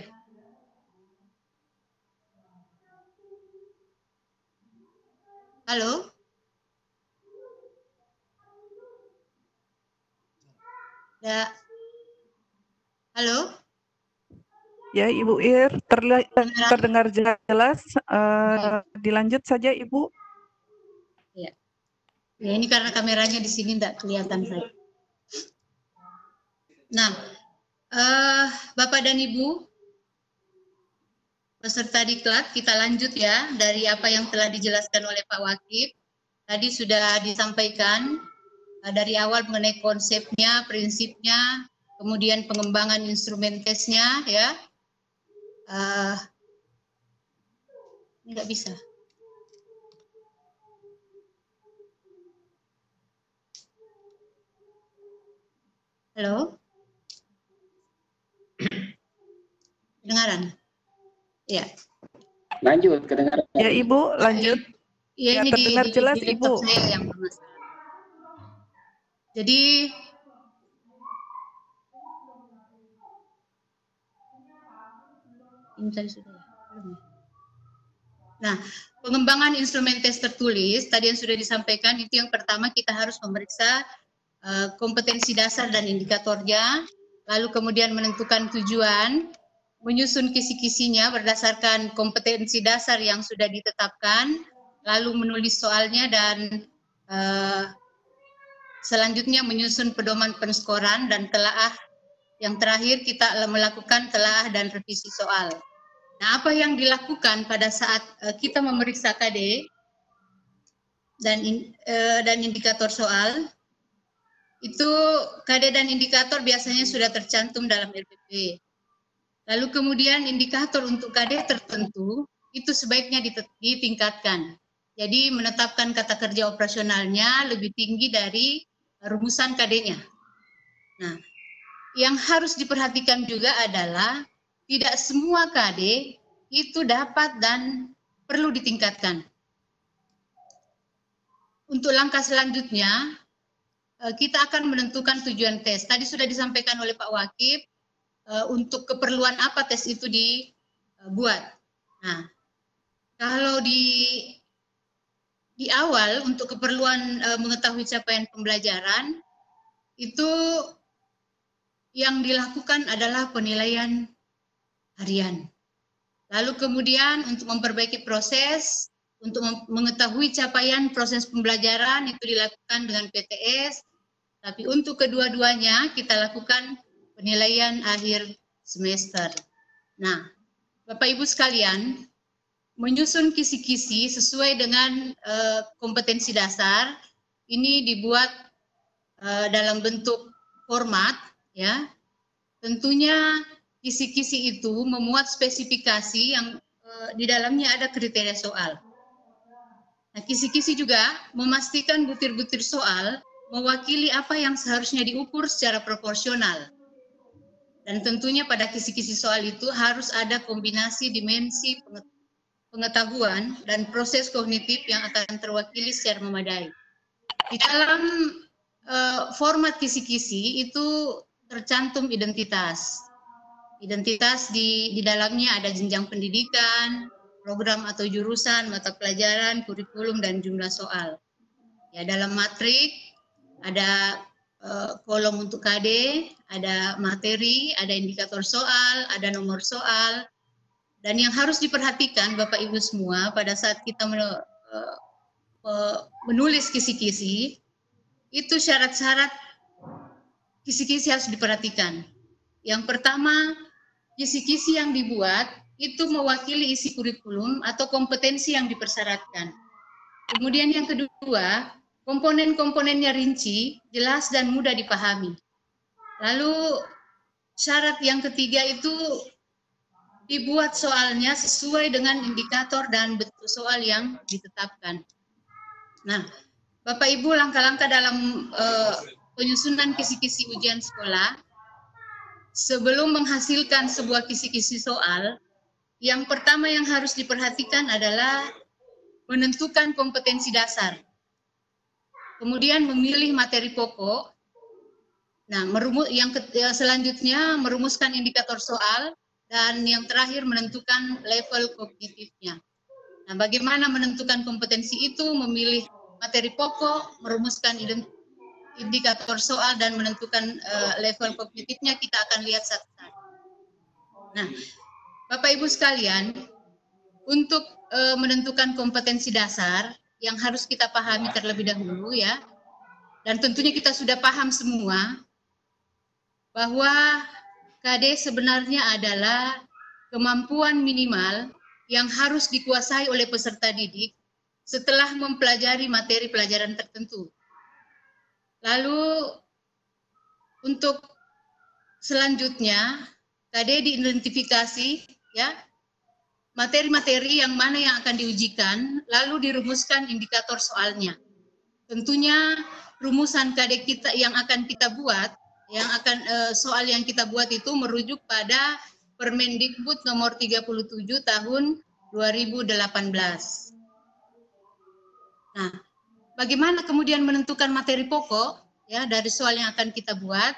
Halo? Ya. Halo? Ya, Ibu Ir, terdengar jelas. Dilanjut saja, Ibu. Ya. Ya, ini karena kameranya di sini tidak kelihatan saya. Nah, Bapak dan Ibu, peserta diklat, kita lanjut ya dari apa yang telah dijelaskan oleh Pak Wakil. Tadi sudah disampaikan dari awal mengenai konsepnya, prinsipnya, kemudian pengembangan instrumen tesnya ya. Ini nggak bisa. Halo? Kedengaran? Ya. Lanjut, kedengaran. Ya Ibu, lanjut. Ya, ini terdengar jelas di Ibu. laptop saya yang bermasalah. Jadi ini tadi sudah ya? Belum ya? Nah, pengembangan instrumen tes tertulis tadi yang sudah disampaikan itu yang pertama kita harus memeriksa kompetensi dasar dan indikatornya, lalu kemudian menentukan tujuan, menyusun kisi-kisinya berdasarkan kompetensi dasar yang sudah ditetapkan, lalu menulis soalnya dan selanjutnya menyusun pedoman penskoran dan telaah. Yang terakhir kita melakukan telaah dan revisi soal. Nah, apa yang dilakukan pada saat kita memeriksa KD dan indikator soal, itu KD dan indikator biasanya sudah tercantum dalam RPP. Lalu kemudian indikator untuk KD tertentu itu sebaiknya ditingkatkan. Jadi menetapkan kata kerja operasionalnya lebih tinggi dari rumusan KD-nya. Nah, yang harus diperhatikan juga adalah tidak semua KD itu dapat dan perlu ditingkatkan. Untuk langkah selanjutnya, kita akan menentukan tujuan tes. Tadi sudah disampaikan oleh Pak Wakil, untuk keperluan apa tes itu dibuat. Nah, kalau di awal untuk keperluan mengetahui capaian pembelajaran, itu yang dilakukan adalah penilaian harian. Lalu kemudian untuk memperbaiki proses, untuk mengetahui capaian proses pembelajaran itu dilakukan dengan PTS, tapi untuk kedua-duanya kita lakukan penilaian akhir semester. Nah, Bapak Ibu sekalian, menyusun kisi-kisi sesuai dengan kompetensi dasar, ini dibuat dalam bentuk format, ya. Tentunya kisi-kisi itu memuat spesifikasi yang di dalamnya ada kriteria soal. Nah, kisi-kisi juga memastikan butir-butir soal mewakili apa yang seharusnya diukur secara proporsional. Dan tentunya pada kisi-kisi soal itu harus ada kombinasi dimensi pengetahuan dan proses kognitif yang akan terwakili secara memadai. Di dalam format kisi-kisi itu tercantum identitas. Identitas di dalamnya ada jenjang pendidikan, program atau jurusan, mata pelajaran, kurikulum, dan jumlah soal. Ya, dalam matrik ada kolom untuk KD, ada materi, ada indikator soal, ada nomor soal. Dan yang harus diperhatikan Bapak Ibu semua pada saat kita menulis kisi-kisi, itu syarat-syarat kisi-kisi harus diperhatikan. Yang pertama, kisi-kisi yang dibuat itu mewakili isi kurikulum atau kompetensi yang dipersyaratkan. Kemudian yang kedua, komponen-komponennya rinci, jelas dan mudah dipahami. Lalu syarat yang ketiga itu dibuat soalnya sesuai dengan indikator dan bentuk soal yang ditetapkan. Nah, Bapak Ibu, langkah-langkah dalam penyusunan kisi-kisi ujian sekolah, sebelum menghasilkan sebuah kisi-kisi soal, yang pertama yang harus diperhatikan adalah menentukan kompetensi dasar. Kemudian memilih materi pokok. Nah, selanjutnya merumuskan indikator soal, dan yang terakhir menentukan level kognitifnya. Nah, bagaimana menentukan kompetensi itu? Memilih materi pokok, merumuskan indikator soal, dan menentukan level kognitifnya. Kita akan lihat satu-satu. Nah, Bapak Ibu sekalian, untuk menentukan kompetensi dasar, yang harus kita pahami terlebih dahulu ya. Dan tentunya kita sudah paham semua bahwa KD sebenarnya adalah kemampuan minimal yang harus dikuasai oleh peserta didik setelah mempelajari materi pelajaran tertentu. Lalu untuk selanjutnya KD diidentifikasi ya materi-materi yang mana yang akan diujikan, lalu dirumuskan indikator soalnya. Tentunya rumusan KD kita yang akan kita buat, soal yang kita buat itu merujuk pada Permendikbud nomor 37 tahun 2018. Nah, bagaimana kemudian menentukan materi pokok ya dari soal yang akan kita buat?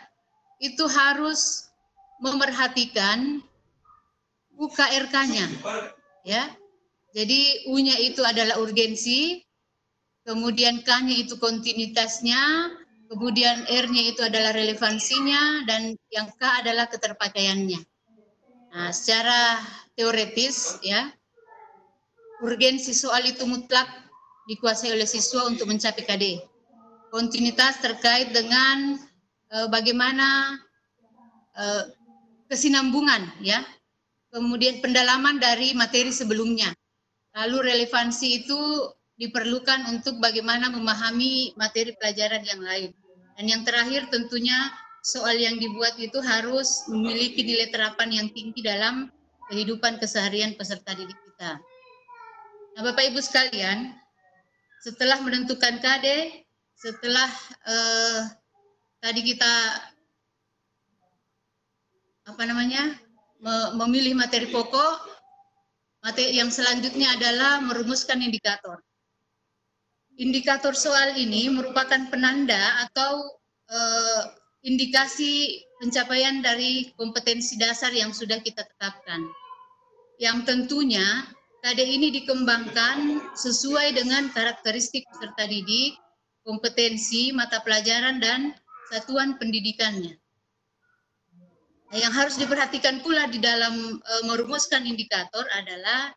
Itu harus memerhatikan UKRK-nya ya. Jadi U-nya itu adalah urgensi, kemudian K-nya itu kontinuitasnya, kemudian R-nya itu adalah relevansinya, dan yang K adalah keterpakaiannya. Nah, secara teoretis ya, urgensi soal itu mutlak dikuasai oleh siswa untuk mencapai KD. Kontinuitas terkait dengan bagaimana kesinambungan ya, kemudian pendalaman dari materi sebelumnya. Lalu relevansi itu diperlukan untuk bagaimana memahami materi pelajaran yang lain. Dan yang terakhir tentunya soal yang dibuat itu harus memiliki nilai terapan yang tinggi dalam kehidupan keseharian peserta didik kita. Nah, Bapak Ibu sekalian, setelah menentukan KD, setelah tadi kita memilih materi pokok, materi yang selanjutnya adalah merumuskan indikator. Indikator soal ini merupakan penanda atau indikasi pencapaian dari kompetensi dasar yang sudah kita tetapkan. Yang tentunya KD ini dikembangkan sesuai dengan karakteristik peserta didik, kompetensi, mata pelajaran, dan satuan pendidikannya. Nah, yang harus diperhatikan pula di dalam merumuskan indikator adalah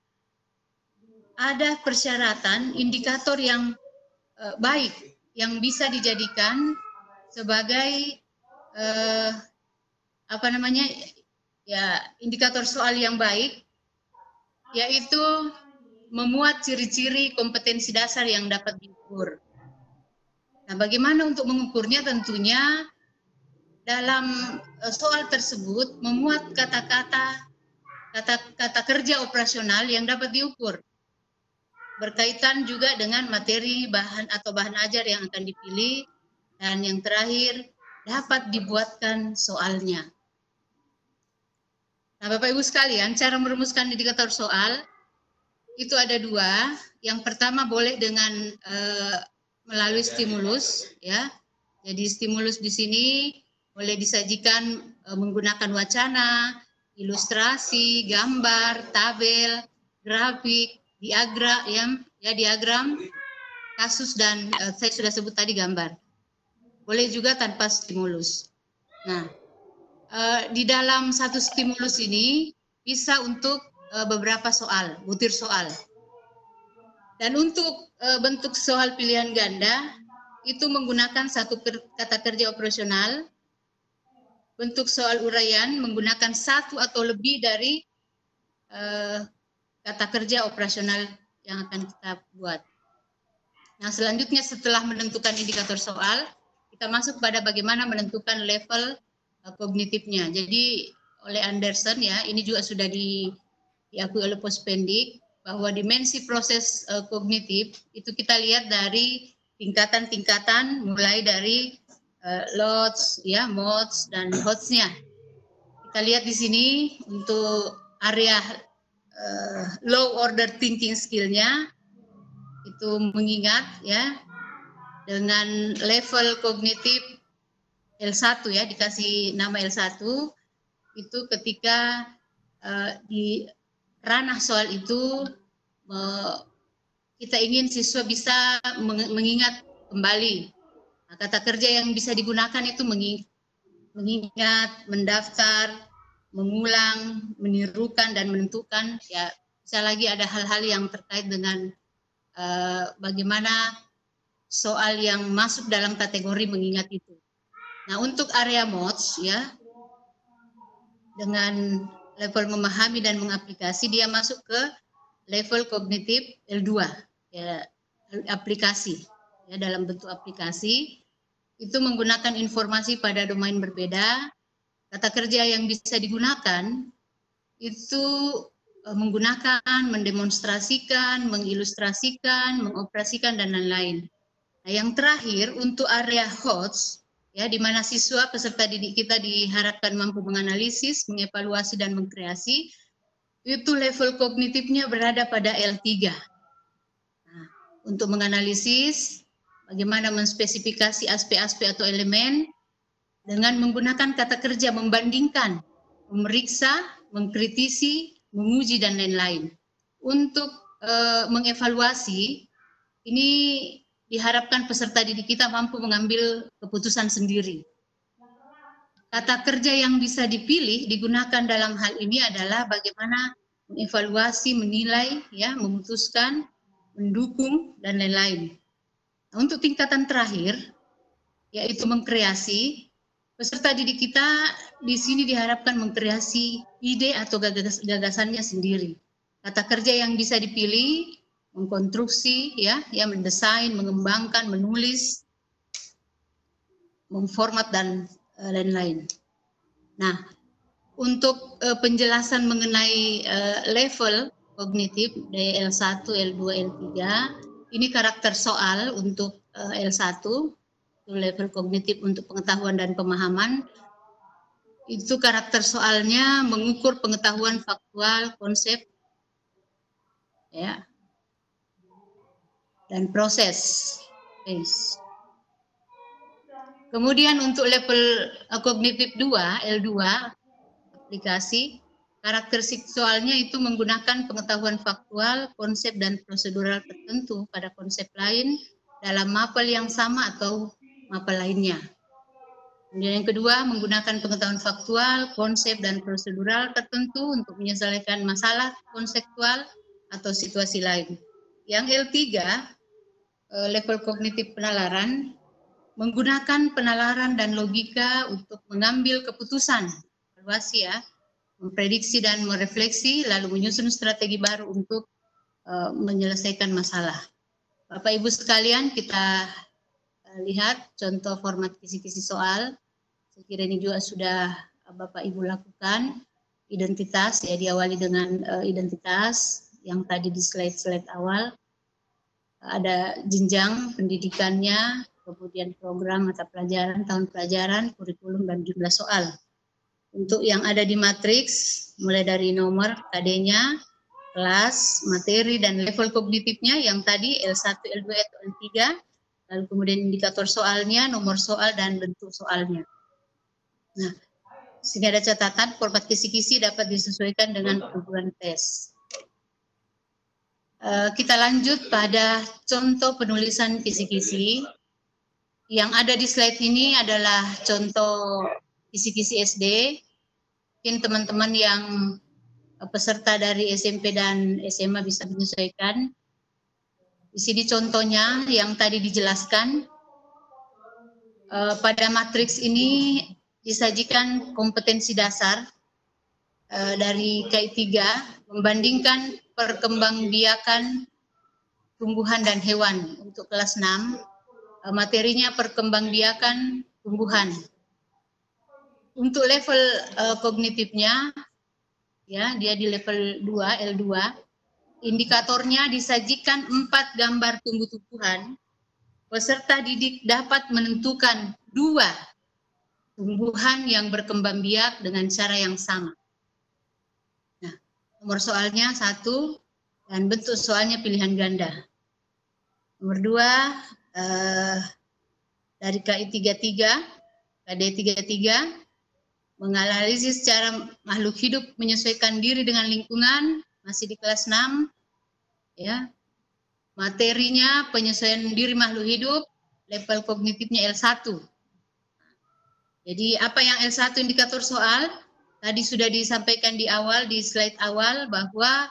ada persyaratan indikator yang baik yang bisa dijadikan sebagai indikator soal yang baik, yaitu memuat ciri-ciri kompetensi dasar yang dapat diukur. Nah, bagaimana untuk mengukurnya? Tentunya dalam soal tersebut memuat kata-kata kerja operasional yang dapat diukur, berkaitan juga dengan materi bahan ajar yang akan dipilih, dan yang terakhir dapat dibuatkan soalnya. Nah, Bapak Ibu sekalian, cara merumuskan indikator soal itu ada dua. Yang pertama boleh dengan melalui stimulus ya. Jadi stimulus di sini boleh disajikan menggunakan wacana, ilustrasi, gambar, tabel, grafik, diagram, kasus, dan saya sudah sebut tadi gambar. Boleh juga tanpa stimulus. Nah, di dalam satu stimulus ini bisa untuk beberapa soal, butir soal. Dan untuk bentuk soal pilihan ganda itu menggunakan satu kata kerja operasional. Bentuk soal uraian menggunakan satu atau lebih dari kata kerja operasional yang akan kita buat. Nah, selanjutnya setelah menentukan indikator soal, kita masuk pada bagaimana menentukan level kognitifnya. Jadi oleh Anderson ya, ini juga sudah diakui oleh Pospendik, bahwa dimensi proses kognitif itu kita lihat dari tingkatan-tingkatan, mulai dari LODS, ya, MODS, dan HOTS-nya. Kita lihat di sini untuk area low order thinking skill-nya itu mengingat ya dengan level kognitif L1 ya, dikasih nama L1 itu ketika di ranah soal itu kita ingin siswa bisa mengingat kembali. Nah, kata kerja yang bisa digunakan itu mengingat, mendaftar, mengulang, menirukan, dan menentukan. Ya, bisa lagi ada hal-hal yang terkait dengan bagaimana soal yang masuk dalam kategori mengingat itu. Nah, untuk area mods ya, dengan level memahami dan mengaplikasi, dia masuk ke level kognitif L2 ya, aplikasi ya, dalam bentuk aplikasi itu menggunakan informasi pada domain berbeda. Kata kerja yang bisa digunakan itu menggunakan, mendemonstrasikan, mengilustrasikan, mengoperasikan dan lain-lain. Nah, yang terakhir untuk area HOTS ya, di mana siswa peserta didik kita diharapkan mampu menganalisis, mengevaluasi dan mengkreasi, itu level kognitifnya berada pada L3. Nah, untuk menganalisis, bagaimana menspesifikasi aspek-aspek atau elemen dengan menggunakan kata kerja membandingkan, memeriksa, mengkritisi, menguji dan lain-lain. Untuk mengevaluasi, ini diharapkan peserta didik kita mampu mengambil keputusan sendiri. Kata kerja yang bisa dipilih digunakan dalam hal ini adalah bagaimana mengevaluasi, menilai, ya, memutuskan, mendukung dan lain-lain. Nah, untuk tingkatan terakhir, yaitu mengkreasi, peserta didik kita di sini diharapkan mengkreasi ide atau gagasannya sendiri. Kata kerja yang bisa dipilih, mengkonstruksi, ya, mendesain, mengembangkan, menulis, memformat dan lain-lain. Nah, untuk penjelasan mengenai level kognitif dari L1, L2, L3, ini karakter soal untuk L1, level kognitif untuk pengetahuan dan pemahaman. Itu karakter soalnya mengukur pengetahuan faktual, konsep, ya, dan proses. Kemudian untuk level kognitif 2, L2, aplikasi, karakter soalnya itu menggunakan pengetahuan faktual, konsep dan prosedural tertentu pada konsep lain dalam mapel yang sama atau mapel lainnya. Kemudian yang kedua, menggunakan pengetahuan faktual, konsep dan prosedural tertentu untuk menyelesaikan masalah konseptual atau situasi lain. Yang L3, level kognitif penalaran, menggunakan penalaran dan logika untuk mengambil keputusan, evaluasi ya, memprediksi dan merefleksi, lalu menyusun strategi baru untuk menyelesaikan masalah. Bapak Ibu sekalian, kita lihat contoh format kisi-kisi soal. Saya kira ini juga sudah Bapak Ibu lakukan. Identitas, ya, diawali dengan identitas yang tadi di slide-slide awal. Ada jenjang pendidikannya, kemudian program mata pelajaran, tahun pelajaran, kurikulum, dan jumlah soal. Untuk yang ada di matriks, mulai dari nomor KD-nya, kelas, materi, dan level kognitifnya yang tadi L1, L2, atau L3, lalu kemudian indikator soalnya, nomor soal, dan bentuk soalnya. Nah, sehingga ada catatan, format kisi-kisi dapat disesuaikan dengan kebutuhan tes. Kita lanjut pada contoh penulisan kisi-kisi. Yang ada di slide ini adalah contoh kisi-kisi SD. Mungkin teman-teman yang peserta dari SMP dan SMA bisa menyesuaikan. Di sini contohnya yang tadi dijelaskan. Pada matriks ini disajikan kompetensi dasar dari KI 3 membandingkan perkembangbiakan tumbuhan dan hewan untuk kelas 6. Materinya perkembangbiakan tumbuhan. Untuk level kognitifnya, ya, dia di level 2, L2. Indikatornya disajikan 4 gambar tumbuh-tumbuhan. Peserta didik dapat menentukan 2 tumbuhan yang berkembang biak dengan cara yang sama. Nah, nomor soalnya 1 dan bentuk soalnya pilihan ganda. Nomor 2 dari KI 33, KD 33, menganalisis cara makhluk hidup menyesuaikan diri dengan lingkungan, masih di kelas 6, ya. Materinya penyesuaian diri makhluk hidup, level kognitifnya L1. Jadi apa yang L1 indikator soal? Tadi sudah disampaikan di awal, di slide awal, bahwa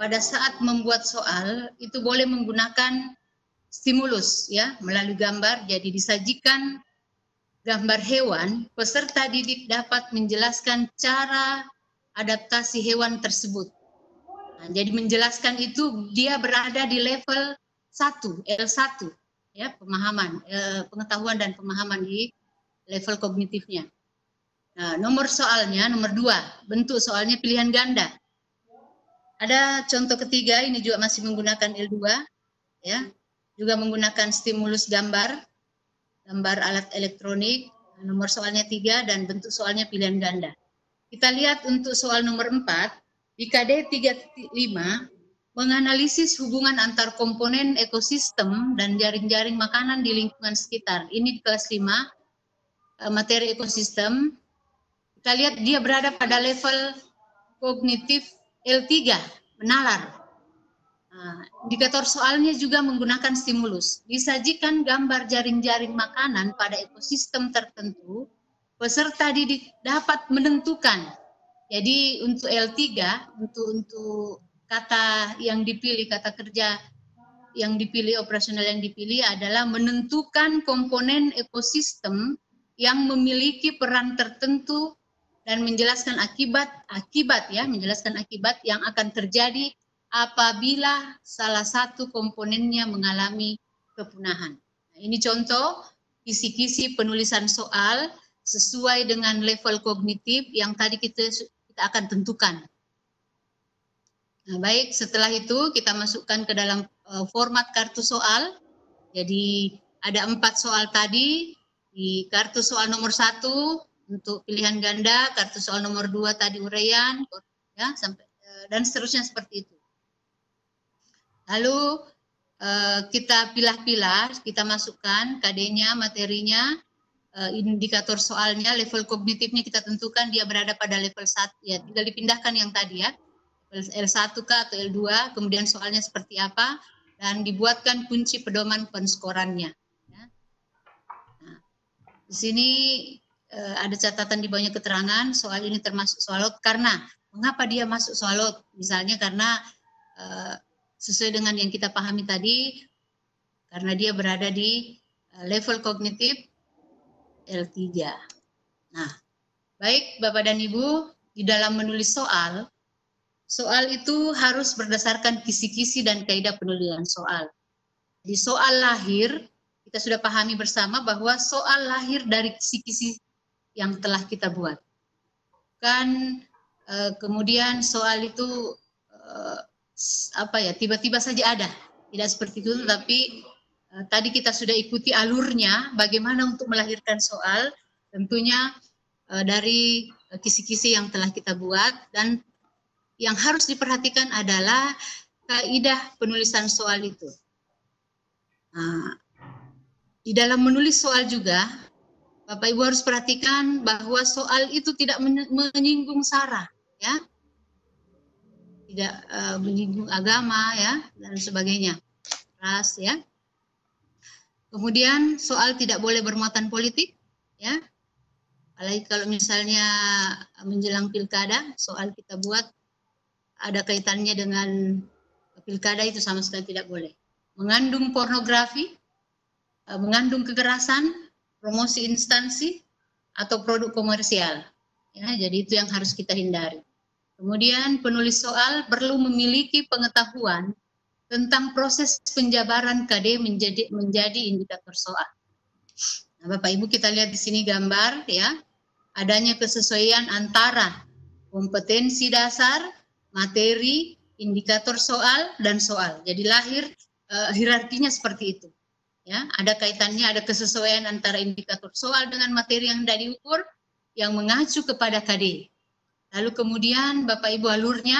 pada saat membuat soal itu boleh menggunakan stimulus ya melalui gambar. Jadi disajikan gambar hewan, peserta didik dapat menjelaskan cara adaptasi hewan tersebut. Nah, jadi menjelaskan itu dia berada di level 1, L1 ya, pengetahuan dan pemahaman di level kognitifnya. Nah, nomor soalnya nomor 2, bentuk soalnya pilihan ganda. Ada contoh ketiga, ini juga masih menggunakan L2 ya, juga menggunakan stimulus gambar alat elektronik. Nomor soalnya 3 dan bentuk soalnya pilihan ganda. Kita lihat untuk soal nomor 4, di KD 3.5 menganalisis hubungan antar komponen ekosistem dan jaring-jaring makanan di lingkungan sekitar. Ini di kelas 5 materi ekosistem. Kita lihat dia berada pada level kognitif L3, menalar. Nah, indikator soalnya juga menggunakan stimulus. Disajikan gambar jaring-jaring makanan pada ekosistem tertentu, peserta didik dapat menentukan. Jadi untuk L3, untuk kata yang dipilih, kata kerja yang dipilih, operasional yang dipilih adalah menentukan komponen ekosistem yang memiliki peran tertentu dan menjelaskan menjelaskan akibat yang akan terjadi apabila salah satu komponennya mengalami kepunahan. Nah, ini contoh kisi-kisi penulisan soal sesuai dengan level kognitif yang tadi kita akan tentukan. Nah, baik, setelah itu kita masukkan ke dalam format kartu soal. Jadi ada 4 soal tadi. Di kartu soal nomor 1 untuk pilihan ganda, kartu soal nomor 2 tadi uraian, ya, sampai dan seterusnya seperti itu. Lalu kita pilah-pilah, kita masukkan KD-nya, materinya, indikator soalnya, level kognitifnya kita tentukan dia berada pada level 1, ya tinggal dipindahkan yang tadi ya, L1 kah atau L2, kemudian soalnya seperti apa, dan dibuatkan kunci pedoman penskorannya. Ya. Nah, di sini ada catatan di bawahnya keterangan, soal ini termasuk soalot karena, mengapa dia masuk soalot? Misalnya karena sesuai dengan yang kita pahami tadi, karena dia berada di level kognitif L3. Nah, baik Bapak dan Ibu, di dalam menulis soal itu harus berdasarkan kisi-kisi dan kaidah penulisan soal. Di soal lahir, kita sudah pahami bersama bahwa soal lahir dari kisi-kisi yang telah kita buat. Kan kemudian soal itu tiba-tiba saja ada, tidak seperti itu, tapi tadi kita sudah ikuti alurnya bagaimana untuk melahirkan soal, tentunya dari kisi-kisi yang telah kita buat, dan yang harus diperhatikan adalah kaidah penulisan soal itu. Nah, di dalam menulis soal juga Bapak Ibu harus perhatikan bahwa soal itu tidak menyinggung sara, ya. Tidak menyinggung agama ya dan sebagainya, ras ya. Kemudian soal tidak boleh bermuatan politik ya, apalagi kalau misalnya menjelang pilkada, soal kita buat ada kaitannya dengan pilkada, itu sama sekali tidak boleh. Mengandung pornografi, mengandung kekerasan, promosi instansi atau produk komersial ya, jadi itu yang harus kita hindari. Kemudian penulis soal perlu memiliki pengetahuan tentang proses penjabaran KD menjadi indikator soal. Nah, Bapak Ibu kita lihat di sini gambar ya, adanya kesesuaian antara kompetensi dasar, materi, indikator soal dan soal. Jadi lahir hierarkinya seperti itu. Ya, ada kaitannya, ada kesesuaian antara indikator soal dengan materi yang tidak diukur yang mengacu kepada KD. Lalu kemudian Bapak Ibu alurnya,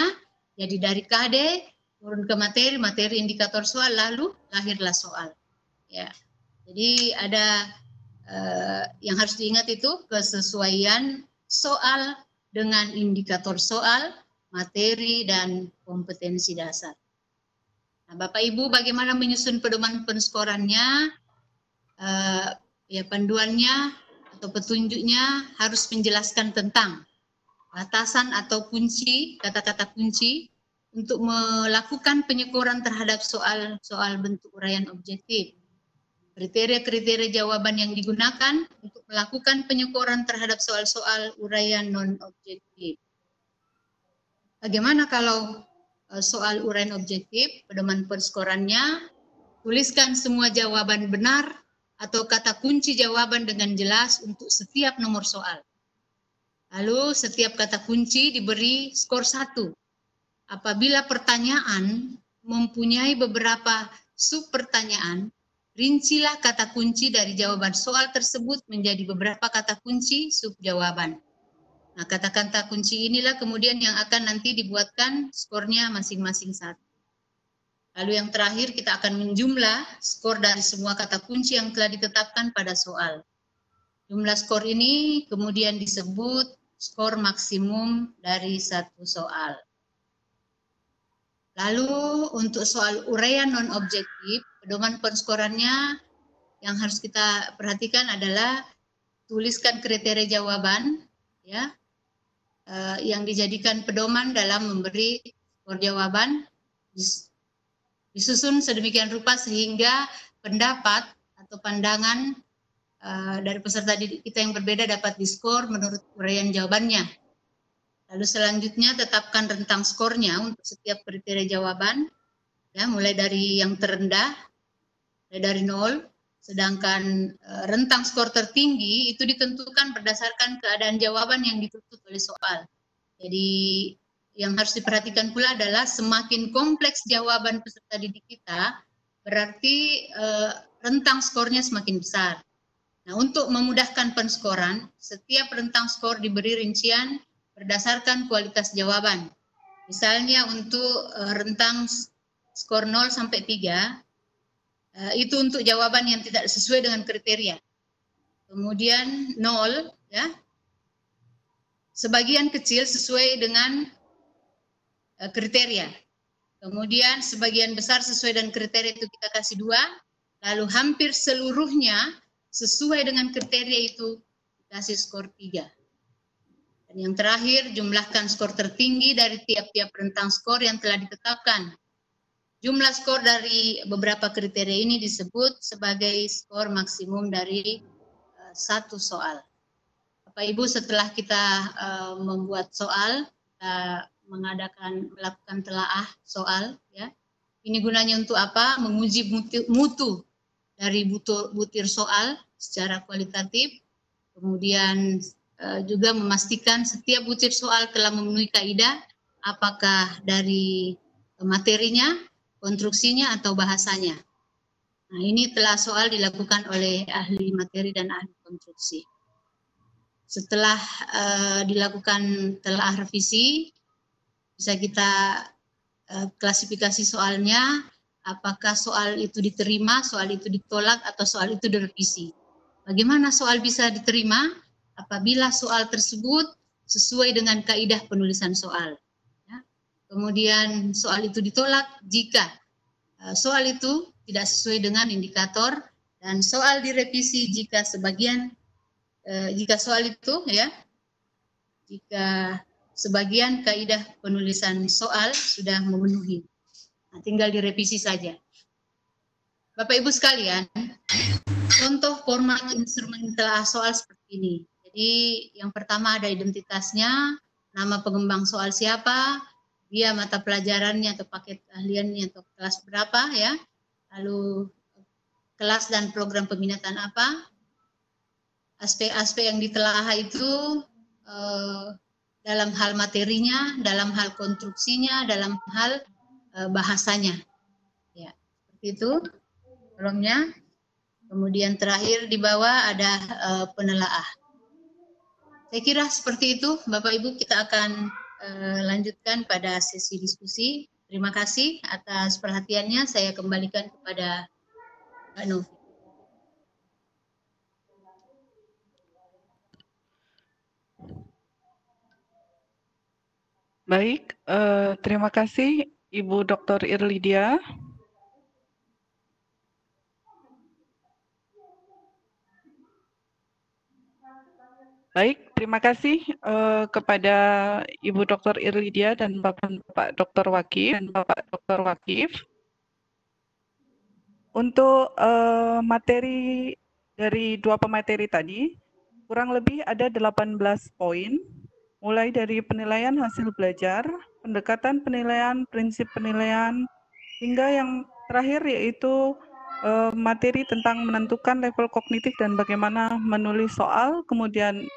jadi dari KD turun ke materi indikator soal, lalu lahirlah soal. Ya, jadi ada yang harus diingat itu kesesuaian soal dengan indikator soal, materi dan kompetensi dasar. Nah, Bapak Ibu bagaimana menyusun pedoman penskorannya? Ya panduannya atau petunjuknya harus menjelaskan tentang batasan atau kunci, kata-kata kunci, untuk melakukan penyekoran terhadap soal-soal bentuk uraian objektif. Kriteria-kriteria jawaban yang digunakan untuk melakukan penyekoran terhadap soal-soal uraian non-objektif. Bagaimana kalau soal uraian objektif, pedoman perskorannya, tuliskan semua jawaban benar atau kata kunci jawaban dengan jelas untuk setiap nomor soal. Lalu setiap kata kunci diberi skor 1. Apabila pertanyaan mempunyai beberapa sub-pertanyaan, rincilah kata kunci dari jawaban soal tersebut menjadi beberapa kata kunci sub-jawaban. Nah, kata-kata kunci inilah kemudian yang akan nanti dibuatkan skornya masing-masing 1. Lalu yang terakhir kita akan menjumlah skor dari semua kata kunci yang telah ditetapkan pada soal. Jumlah skor ini kemudian disebut skor maksimum dari satu soal. Lalu untuk soal uraian non-objektif, pedoman penskorannya yang harus kita perhatikan adalah tuliskan kriteria jawaban ya, yang dijadikan pedoman dalam memberi skor jawaban, disusun sedemikian rupa sehingga pendapat atau pandangan dari peserta didik kita yang berbeda dapat diskor menurut uraian jawabannya. Lalu selanjutnya tetapkan rentang skornya untuk setiap kriteria jawaban, ya, mulai dari yang terendah, dari 0, sedangkan rentang skor tertinggi itu ditentukan berdasarkan keadaan jawaban yang dituntut oleh soal. Jadi yang harus diperhatikan pula adalah semakin kompleks jawaban peserta didik kita, berarti rentang skornya semakin besar. Nah, untuk memudahkan penskoran, setiap rentang skor diberi rincian berdasarkan kualitas jawaban. Misalnya untuk rentang skor 0 sampai 3, itu untuk jawaban yang tidak sesuai dengan kriteria. Kemudian 0, ya, sebagian kecil sesuai dengan kriteria. Kemudian sebagian besar sesuai dengan kriteria itu kita kasih 2, lalu hampir seluruhnya sesuai dengan kriteria itu dikasih skor 3. Dan yang terakhir, jumlahkan skor tertinggi dari tiap-tiap rentang skor yang telah ditetapkan. Jumlah skor dari beberapa kriteria ini disebut sebagai skor maksimum dari satu soal. Bapak Ibu, setelah kita membuat soal, kita melakukan telaah soal, ya. Ini gunanya untuk apa? Menguji mutu dari butir soal secara kualitatif, kemudian juga memastikan setiap butir soal telah memenuhi kaidah, apakah dari materinya, konstruksinya, atau bahasanya. Nah, ini telah soal dilakukan oleh ahli materi dan ahli konstruksi. Setelah dilakukan telaah revisi, bisa kita klasifikasi soalnya, apakah soal itu diterima, soal itu ditolak, atau soal itu direvisi. Bagaimana soal bisa diterima? Apabila soal tersebut sesuai dengan kaidah penulisan soal. Ya. Kemudian soal itu ditolak jika soal itu tidak sesuai dengan indikator, dan soal direvisi jika jika soal itu, ya, jika sebagian kaidah penulisan soal sudah memenuhi. Nah, tinggal direvisi saja. Bapak Ibu sekalian, contoh format instrumen telaah soal seperti ini. Jadi yang pertama ada identitasnya, nama pengembang soal siapa, dia mata pelajarannya atau paket keahliannya atau kelas berapa, ya, lalu kelas dan program peminatan apa, aspek-aspek yang ditelaah itu dalam hal materinya, dalam hal konstruksinya, dalam hal bahasanya, ya, seperti itu kolomnya. Kemudian terakhir di bawah ada penelaah. Saya kira seperti itu, Bapak Ibu, kita akan lanjutkan pada sesi diskusi. Terima kasih atas perhatiannya. Saya kembalikan kepada Mbak Novi. Baik, terima kasih Ibu Dr. Irlidia. Baik, terima kasih kepada Ibu Dr. Irlidia dan Bapak Dr. Wakif dan Bapak Dr. Wakif. Untuk materi dari dua pemateri tadi, kurang lebih ada 18 poin, mulai dari penilaian hasil belajar, pendekatan penilaian, prinsip penilaian, hingga yang terakhir yaitu materi tentang menentukan level kognitif dan bagaimana menulis soal, kemudian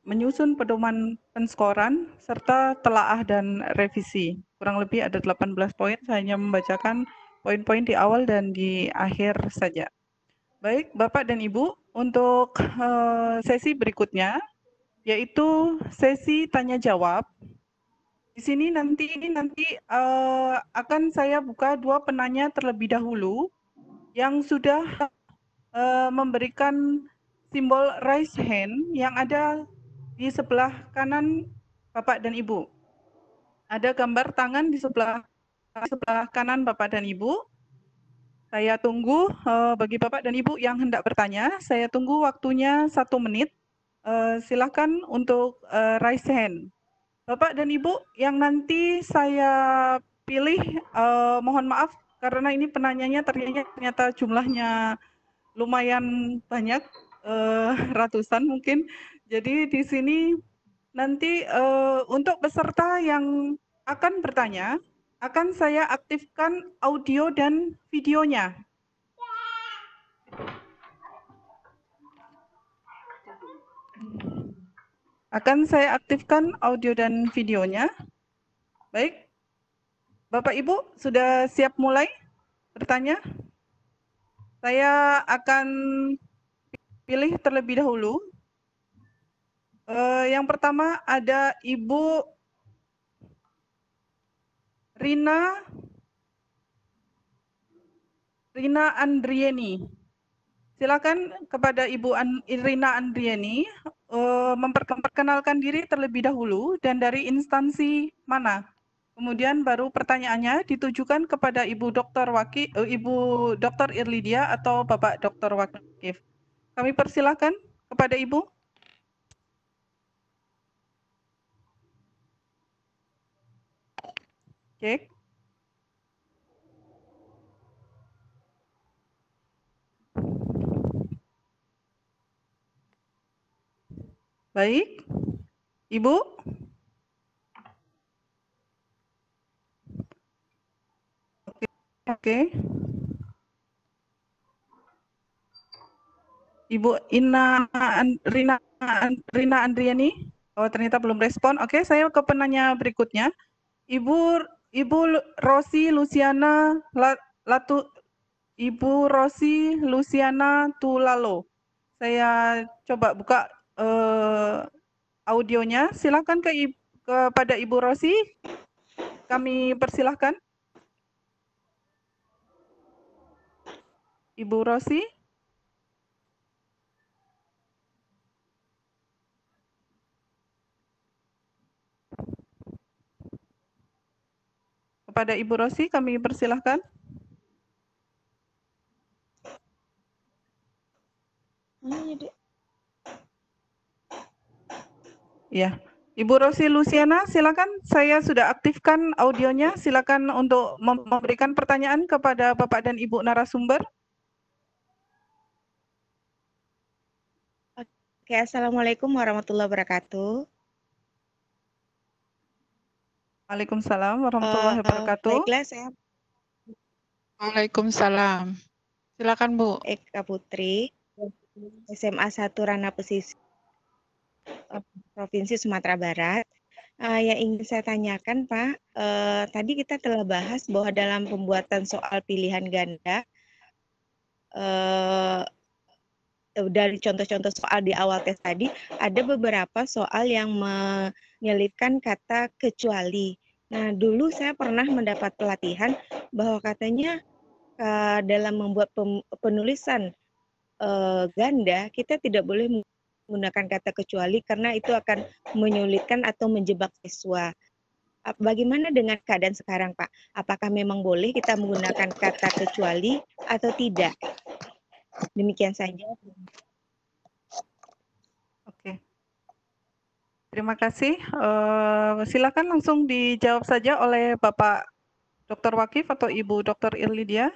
menyusun pedoman penskoran, serta telaah dan revisi. Kurang lebih ada 18 poin, saya hanya membacakan poin-poin di awal dan di akhir saja. Baik, Bapak dan Ibu, untuk sesi berikutnya, yaitu sesi tanya-jawab. Di sini nanti akan saya buka dua penanya terlebih dahulu yang sudah memberikan simbol raise hand yang ada di sebelah kanan Bapak dan Ibu. Ada gambar tangan di sebelah kanan Bapak dan Ibu. Saya tunggu bagi Bapak dan Ibu yang hendak bertanya, saya tunggu waktunya 1 menit. Silakan untuk raise hand. Bapak dan Ibu yang nanti saya pilih, mohon maaf karena ini penanyanya ternyata jumlahnya lumayan banyak, ratusan mungkin. Jadi di sini nanti untuk peserta yang akan bertanya, akan saya aktifkan audio dan videonya. Akan saya aktifkan audio dan videonya. Baik, Bapak Ibu sudah siap mulai bertanya? Saya akan pilih terlebih dahulu. Yang pertama ada Ibu Rina Andrieni. Silakan kepada Ibu Rina Andrieni memperkenalkan diri terlebih dahulu dan dari instansi mana. Kemudian baru pertanyaannya ditujukan kepada Ibu Dr. Irlidia atau Bapak Dr. Wakif. Kami persilakan kepada Ibu. Cek. Baik, Ibu. Oke. Ibu Rina Andriani. Oh, ternyata belum respon. Oke, saya ke penanya berikutnya. Ibu Rosi Luciana Ibu Rosi Luciana Tulalo. Saya coba buka audionya. Silakan kepada Ibu Rosi. Kami persilahkan. Ibu Rosi. Kepada Ibu Rosi kami persilahkan. Ya, Ibu Rosi Luciana, silakan. Saya sudah aktifkan audionya. Silakan untuk memberikan pertanyaan kepada Bapak dan Ibu narasumber. Oke, Assalamualaikum warahmatullahi wabarakatuh. Waalaikumsalam warahmatullahi wabarakatuh. Baiklah, saya Waalaikumsalam. Silakan Bu. Eka Putri, SMA 1 Rana Pesisir, Provinsi Sumatera Barat. Yang ingin saya tanyakan, Pak, tadi kita telah bahas bahwa dalam pembuatan soal pilihan ganda, dari contoh-contoh soal di awal tes tadi, ada beberapa soal yang menyelipkan kata kecuali. Nah, dulu saya pernah mendapat pelatihan bahwa katanya dalam membuat penulisan ganda, kita tidak boleh menggunakan kata kecuali karena itu akan menyulitkan atau menjebak siswa. Bagaimana dengan keadaan sekarang, Pak? Apakah memang boleh kita menggunakan kata kecuali atau tidak? Demikian saja. Terima kasih. Silakan langsung dijawab saja oleh Bapak Dr. Wakif atau Ibu Dr. Irlidia.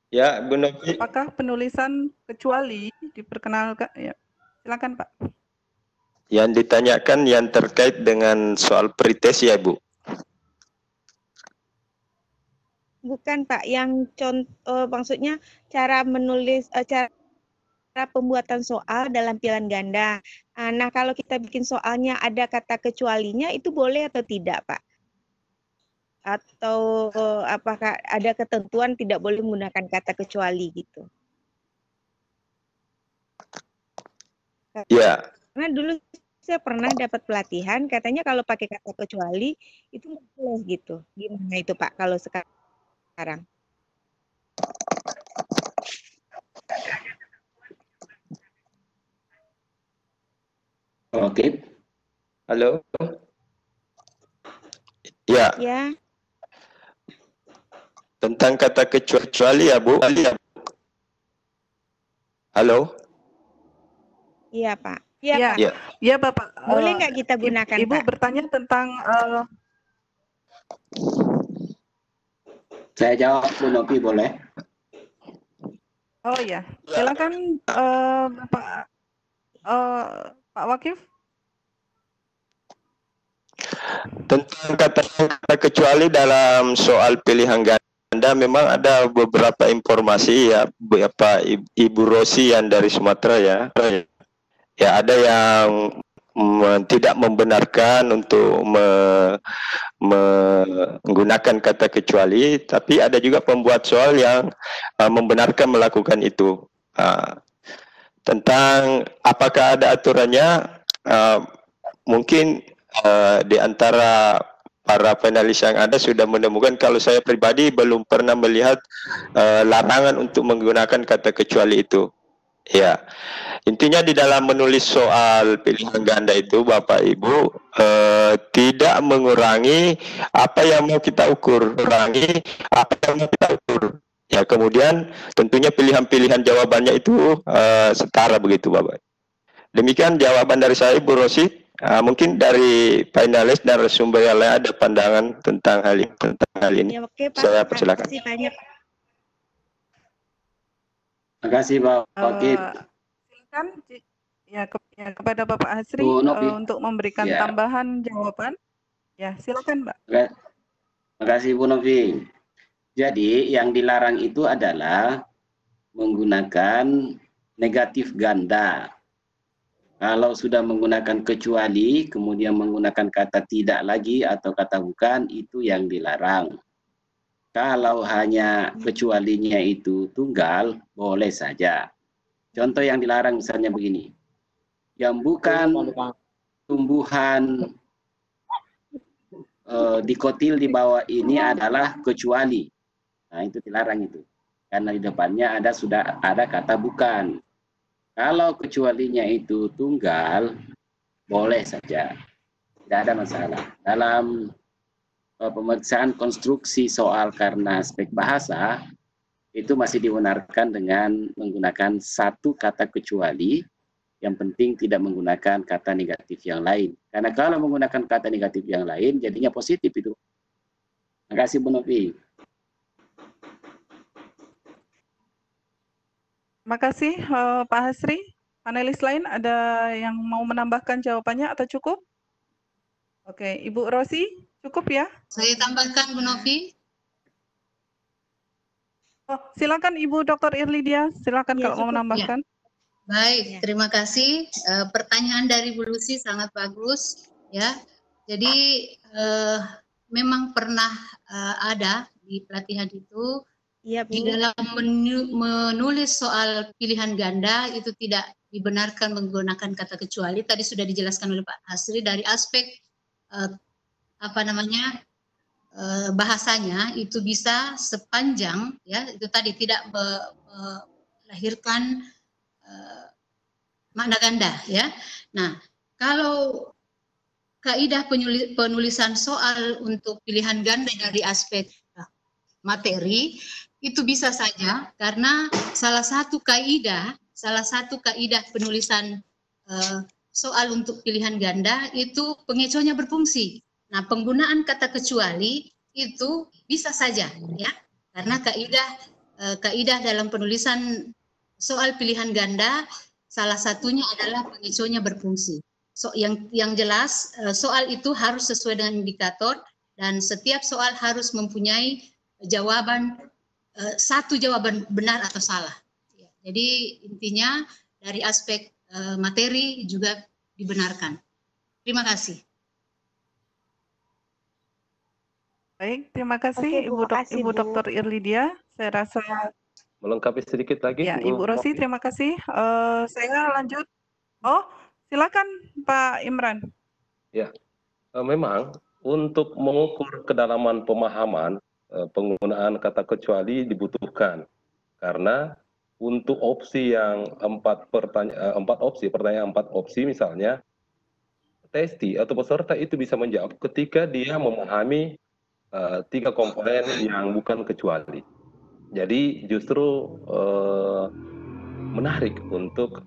Ya, Bu Novi. Apakah penulisan kecuali diperkenalkan? Ya, silakan Pak. Yang ditanyakan yang terkait dengan soal pretest ya, Bu? Bukan Pak, yang contoh maksudnya cara menulis, cara pembuatan soal dalam pilihan ganda. Nah, kalau kita bikin soalnya ada kata kecualinya, itu boleh atau tidak, Pak? Atau apakah ada ketentuan tidak boleh menggunakan kata kecuali gitu? Ya. Karena dulu saya pernah dapat pelatihan, katanya kalau pakai kata kecuali itu nggak boleh gitu. Gimana itu Pak kalau sekarang? Oke. Halo. Ya. Ya. Tentang kata kecuali ya, Bu. Halo. Iya Pak. Iya Ya, Pak. ya Bapak. Boleh nggak kita gunakan Ibu Pak? bertanya tentang Saya jawab Bu Novi boleh? oh ya, silakan Bapak Pak Wakif. Tentang kata kecuali dalam soal pilihan ganda memang ada beberapa informasi ya, Bapak Ibu Rosi yang dari Sumatera ya. Ya, ada yang tidak membenarkan untuk menggunakan kata kecuali, tapi ada juga pembuat soal yang membenarkan melakukan itu. Tentang apakah ada aturannya, mungkin di antara para penalis yang ada sudah menemukan. Kalau saya pribadi belum pernah melihat larangan untuk menggunakan kata kecuali itu. Ya, intinya di dalam menulis soal pilihan ganda itu, Bapak Ibu, tidak mengurangi apa yang mau kita ukur, kurangi apa yang mau kita ukur. Ya, kemudian tentunya pilihan-pilihan jawabannya itu setara begitu, Bapak. Demikian jawaban dari saya, Bu Rosi. Mungkin dari panelis dan sumber yang lain ada pandangan tentang hal ini. Ya, oke, Pak. Saya persilakan. Terima kasih banyak. Terima kasih Pak Wakif. Silakan ya, kepada Bapak Hasri Bu Novi. untuk memberikan Ya. tambahan jawaban. Ya, silakan Mbak. Terima kasih Bu Novi. Jadi yang dilarang itu adalah menggunakan negatif ganda. Kalau sudah menggunakan kecuali, kemudian menggunakan kata tidak lagi atau kata bukan, itu yang dilarang. Kalau hanya kecualinya itu tunggal, boleh saja. Contoh yang dilarang misalnya begini. Yang bukan tumbuhan dikotil di bawah ini adalah kecuali. Nah, itu dilarang itu. Karena di depannya sudah ada kata bukan. Kalau kecualinya itu tunggal, boleh saja. Tidak ada masalah. Dalam pemeriksaan konstruksi soal karena aspek bahasa, itu masih dibenarkan dengan menggunakan satu kata kecuali, yang penting tidak menggunakan kata negatif yang lain. Karena kalau menggunakan kata negatif yang lain, jadinya positif itu. Terima kasih Bu Novi. Terima kasih Pak Hasri. Panelis lain ada yang mau menambahkan jawabannya atau cukup? Oke, Ibu Rosi, cukup ya? Saya tambahkan Bu Novi. Oh, silakan Ibu Dr. Irlidia, silakan Ya, kalau mau menambahkan. Baik, terima kasih. Pertanyaan dari Bu Lucy sangat bagus, ya. Jadi memang pernah ada di pelatihan itu. Iya, Bu. Di dalam menulis soal pilihan ganda itu tidak dibenarkan menggunakan kata kecuali. Tadi sudah dijelaskan oleh Pak Hasri dari aspek bahasanya itu bisa sepanjang ya itu tadi tidak melahirkan makna ganda ya. Nah, kalau kaidah penulisan soal untuk pilihan ganda dari aspek materi itu bisa saja karena salah satu kaidah salah satu kaidah penulisan soal untuk pilihan ganda itu pengecohnya berfungsi. Nah, penggunaan kata kecuali itu bisa saja ya, karena kaidah dalam penulisan soal pilihan ganda salah satunya adalah pengecohnya berfungsi. So, yang jelas soal itu harus sesuai dengan indikator dan setiap soal harus mempunyai jawaban satu jawaban benar atau salah. Jadi intinya dari aspek materi juga dibenarkan. Terima kasih. Baik, terima kasih Ibu Dr. Irlidia. Saya rasa melengkapi sedikit lagi. ya, Ibu Rosi, terima kasih. Saya lanjut. Oh, silakan Pak Imran. Ya, memang untuk mengukur kedalaman pemahaman penggunaan kata kecuali dibutuhkan karena untuk opsi yang empat opsi misalnya testi atau peserta itu bisa menjawab ketika dia memahami 3 komponen yang bukan kecuali. Jadi justru menarik untuk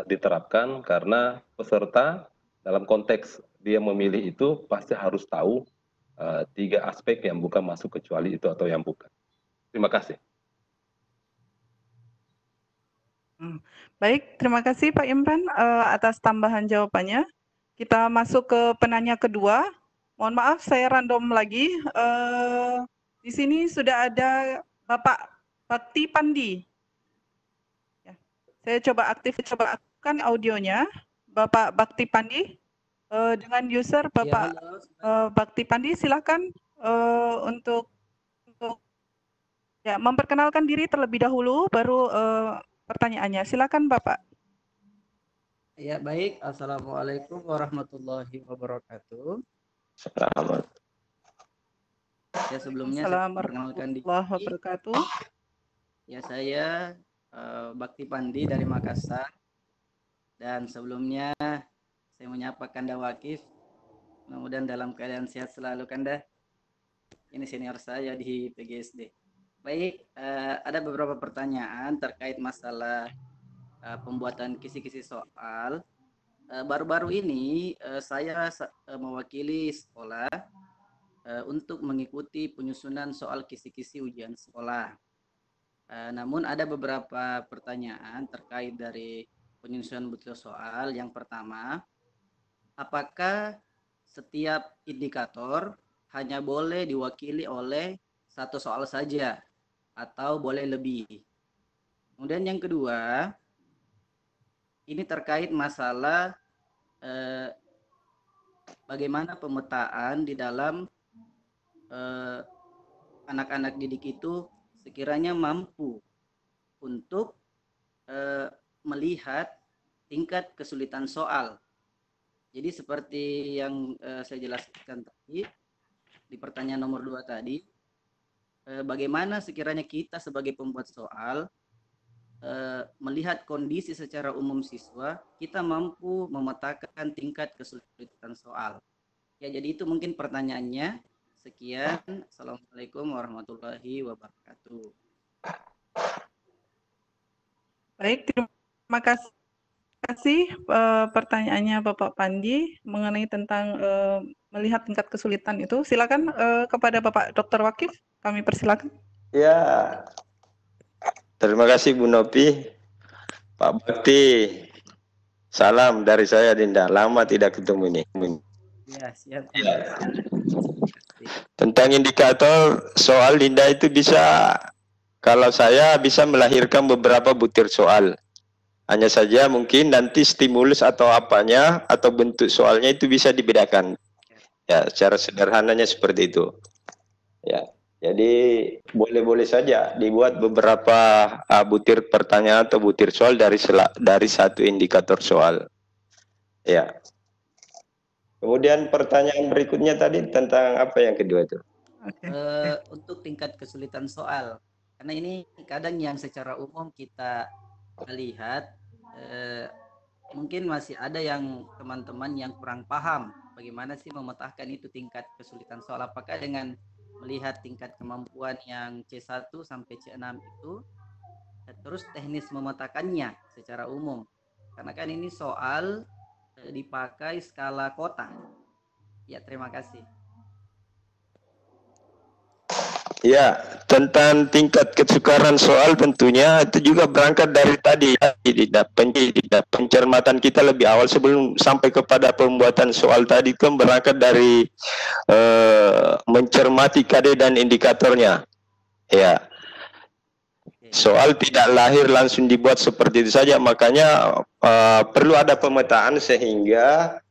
diterapkan karena peserta dalam konteks dia memilih itu pasti harus tahu 3 aspek yang bukan masuk kecuali itu atau yang bukan. Terima kasih. Baik, terima kasih Pak Imran atas tambahan jawabannya. Kita masuk ke penanya kedua. Mohon maaf, saya random lagi. Di sini sudah ada Bapak Bakti Pandi. Ya, saya coba aktifkan audionya. Bapak Bakti Pandi dengan user Bapak Bakti Pandi, silakan untuk ya memperkenalkan diri terlebih dahulu, baru pertanyaannya. Silakan Bapak. Ya, baik. Assalamualaikum warahmatullahi wabarakatuh. Selamat. Ya, sebelumnya saya perkenalkan diri. Wabarakatuh. Ya, saya Bakti Pandi dari Makassar. Dan sebelumnya saya menyapa Kanda Wakif. Mudah-mudahan dalam keadaan sehat selalu, Kanda. Ini senior saya di PGSD. Baik, ada beberapa pertanyaan terkait masalah pembuatan kisi-kisi soal. Baru-baru ini saya mewakili sekolah untuk mengikuti penyusunan soal kisi-kisi ujian sekolah. Namun ada beberapa pertanyaan terkait dari penyusunan butir soal. Yang pertama, apakah setiap indikator hanya boleh diwakili oleh satu soal saja atau boleh lebih? Kemudian yang kedua, ini terkait masalah bagaimana pemetaan di dalam anak-anak didik itu sekiranya mampu untuk melihat tingkat kesulitan soal. Jadi seperti yang saya jelaskan tadi di pertanyaan nomor 2 tadi, bagaimana sekiranya kita sebagai pembuat soal melihat kondisi secara umum siswa, kita mampu memetakan tingkat kesulitan soal. Ya, jadi itu mungkin pertanyaannya. Sekian. Assalamualaikum warahmatullahi wabarakatuh. Baik, terima kasih pertanyaannya Bapak Pandi mengenai tentang melihat tingkat kesulitan itu. Silakan kepada Bapak Dr. Wakif, kami persilakan. Ya, terima kasih Bu Nopi. Pak Bakti, salam dari saya Dinda. Lama tidak ketemu ini. Ya, siap. Ya. Tentang indikator soal Dinda itu bisa, kalau saya bisa melahirkan beberapa butir soal. Hanya saja mungkin nanti stimulus atau apanya atau bentuk soalnya itu bisa dibedakan. Ya, secara sederhananya seperti itu. Ya. Jadi boleh-boleh saja dibuat beberapa butir pertanyaan atau butir soal dari satu indikator soal. Ya. Kemudian pertanyaan berikutnya tadi tentang apa yang kedua itu? Untuk tingkat kesulitan soal, karena ini kadang yang secara umum kita lihat mungkin masih ada yang teman-teman yang kurang paham bagaimana sih memetakan itu tingkat kesulitan soal. Apakah dengan melihat tingkat kemampuan yang C1 sampai C6 itu terus teknis memetakannya secara umum. Karena kan ini soal dipakai skala kota. Ya, terima kasih. Ya, tentang tingkat kesukaran soal tentunya itu juga berangkat dari tadi ya, pencermatan kita lebih awal sebelum sampai kepada pembuatan soal tadi kan berangkat dari mencermati KD dan indikatornya. Ya. Soal tidak lahir langsung dibuat seperti itu saja, makanya perlu ada pemetaan sehingga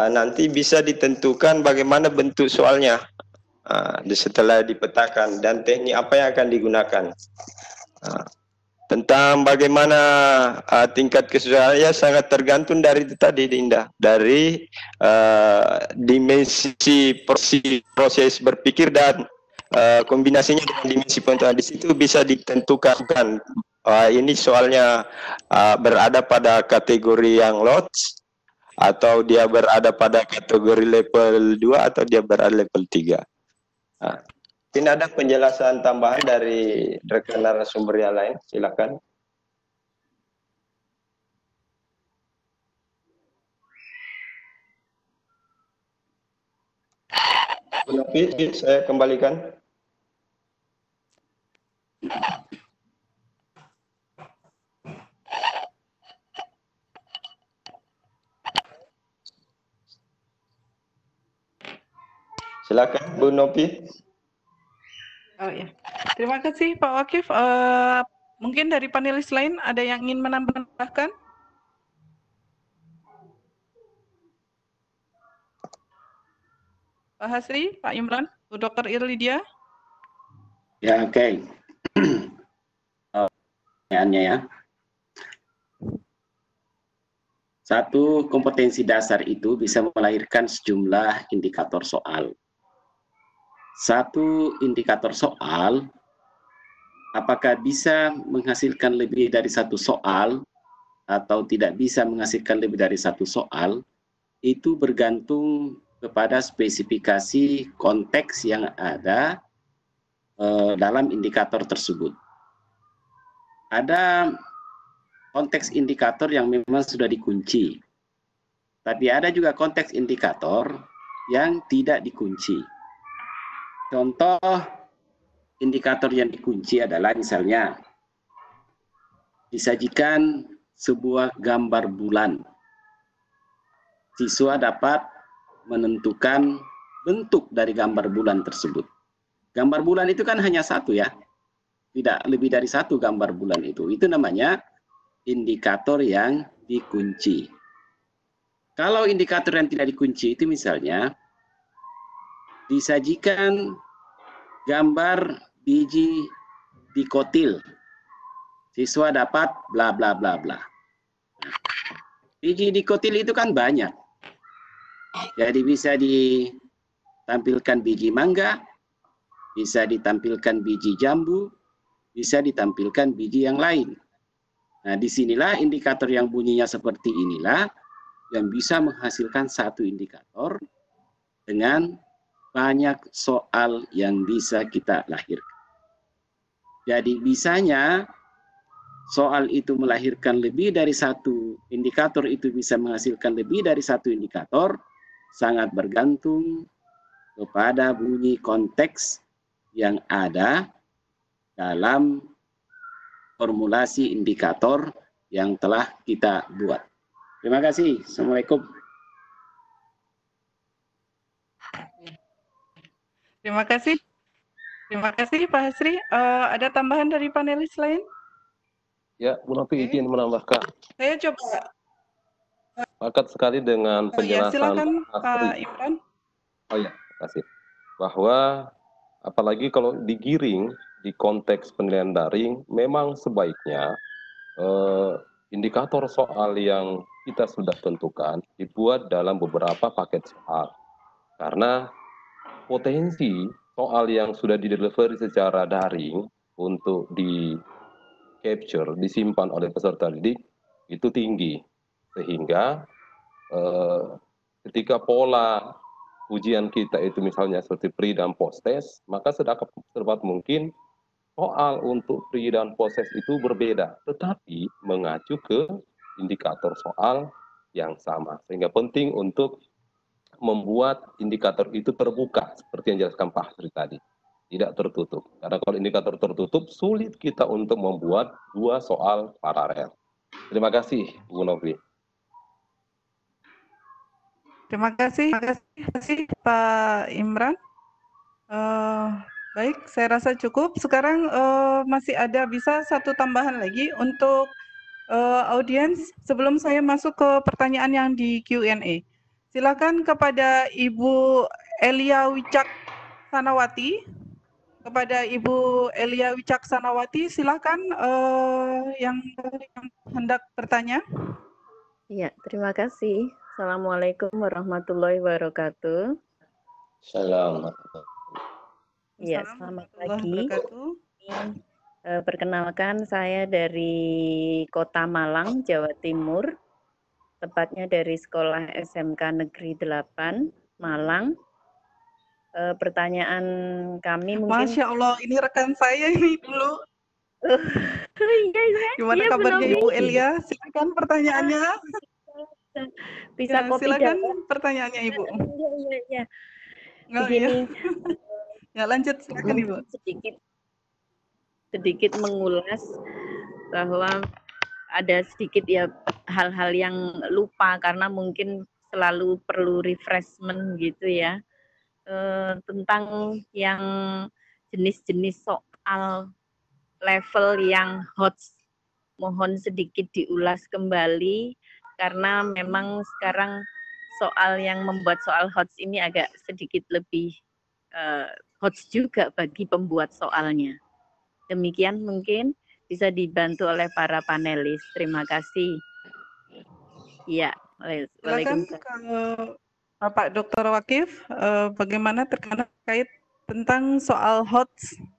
nanti bisa ditentukan bagaimana bentuk soalnya. Setelah dipetakan dan teknik apa yang akan digunakan. Tentang bagaimana tingkat kesusahan ya sangat tergantung dari itu tadi Dinda, dari dimensi proses berpikir dan kombinasinya dengan dimensi pengetahuan. Di situ bisa ditentukan ini soalnya berada pada kategori yang lots atau dia berada pada kategori level 2 atau dia berada level 3. Mungkin ada penjelasan tambahan dari rekan narasumber yang lain, silakan. Saya kembalikan. Silakan Bu Nopi. Oh ya, terima kasih Pak Wakif. Mungkin dari panelis lain ada yang ingin menambahkan? Pak Hasri, Pak Imran, Bu Dr. Irlidia. Ya, oke. Pertanyaannya ya. Satu kompetensi dasar itu bisa melahirkan sejumlah indikator soal. Satu indikator soal, apakah bisa menghasilkan lebih dari satu soal atau tidak bisa menghasilkan lebih dari satu soal, itu bergantung kepada spesifikasi konteks yang ada dalam indikator tersebut. Ada konteks indikator yang memang sudah dikunci, tapi ada juga konteks indikator yang tidak dikunci. Contoh indikator yang dikunci adalah misalnya disajikan sebuah gambar bulan. Siswa dapat menentukan bentuk dari gambar bulan tersebut. Gambar bulan itu kan hanya satu ya, tidak lebih dari satu gambar bulan itu. Itu namanya indikator yang dikunci. Kalau indikator yang tidak dikunci itu misalnya disajikan gambar biji dikotil. Siswa dapat bla bla bla bla. Biji dikotil itu kan banyak. Jadi bisa ditampilkan biji mangga, bisa ditampilkan biji jambu, bisa ditampilkan biji yang lain. Nah, disinilah indikator yang bunyinya seperti inilah yang bisa menghasilkan satu indikator dengan banyak soal yang bisa kita lahirkan. Jadi bisanya soal itu melahirkan lebih dari satu indikator, itu bisa menghasilkan lebih dari satu indikator, sangat bergantung kepada bunyi konteks yang ada dalam formulasi indikator yang telah kita buat. Terima kasih. Assalamualaikum. Terima kasih. Terima kasih Pak Hasri. Ada tambahan dari panelis lain? Ya, Bu Novi izin menambahkan. Saya coba. Sepakat sekali dengan Ya, penjelasan silakan Pak Pak Imran. Oh ya, terima kasih. Bahwa apalagi kalau digiring di konteks penilaian daring, memang sebaiknya indikator soal yang kita sudah tentukan dibuat dalam beberapa paket soal. Karena potensi soal yang sudah didelivery secara daring untuk di capture, disimpan oleh peserta didik itu tinggi. Sehingga ketika pola ujian kita itu misalnya seperti pre dan post test, maka sedapat mungkin soal untuk pre dan post test itu berbeda, tetapi mengacu ke indikator soal yang sama. Sehingga penting untuk membuat indikator itu terbuka, seperti yang dijelaskan Pak Hasri tadi. Tidak tertutup. Karena kalau indikator tertutup, sulit kita untuk membuat dua soal paralel. Terima kasih, Bu Novi. Terima kasih Pak Imran. Baik, saya rasa cukup. Sekarang masih ada bisa satu tambahan lagi untuk audiens sebelum saya masuk ke pertanyaan yang di Q&A. Silakan kepada Ibu Elia Wicaksanawati. Kepada Ibu Elia Wicaksanawati, silakan yang hendak bertanya. Ya, terima kasih. Assalamualaikum warahmatullahi wabarakatuh. Salam. Ya, selamat pagi. Perkenalkan, saya dari Kota Malang, Jawa Timur. Tepatnya dari Sekolah SMK Negeri 8, Malang. Pertanyaan kami mungkin... Masya Allah, ini rekan saya ini dulu. Gimana kabarnya Ibu Elia? Silakan pertanyaannya. Bisa kopi silakan dalam. Pertanyaannya Ibu. Iya. Begini. Ya lanjut, silakan Ibu. Sedikit mengulas bahwa ada sedikit ya hal-hal yang lupa karena mungkin selalu perlu refreshment gitu ya. Tentang yang jenis-jenis soal level yang hot, mohon sedikit diulas kembali karena memang sekarang soal yang membuat soal hot ini agak sedikit lebih hot juga bagi pembuat soalnya. Demikian mungkin bisa dibantu oleh para panelis. Terima kasih. Ya, Waalaikumsalam. Bapak Dr. Wakif, bagaimana terkait tentang soal hot,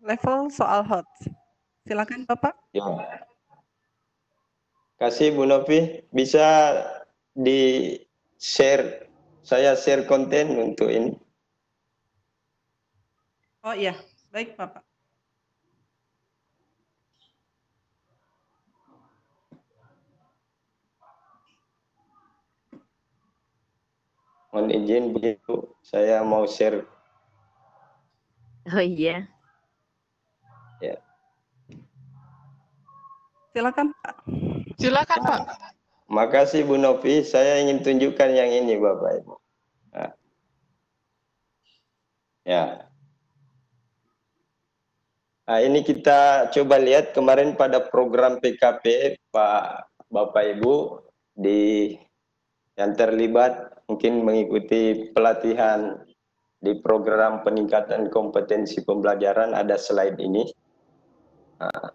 level soal hot? Silakan Bapak. Ya. Kasih Bu Novi, bisa di-share, saya share konten untuk ini. Oh iya, baik Bapak. Mohon izin begitu, saya mau share. Oh iya. Ya. Silakan Pak. Silakan Pak. Makasih Bu Novi, saya ingin tunjukkan yang ini Bapak Ibu. Nah. Ya. Nah, ini kita coba lihat kemarin pada program PKP Bapak Ibu yang terlibat mungkin mengikuti pelatihan di program peningkatan kompetensi pembelajaran, ada slide ini. Nah,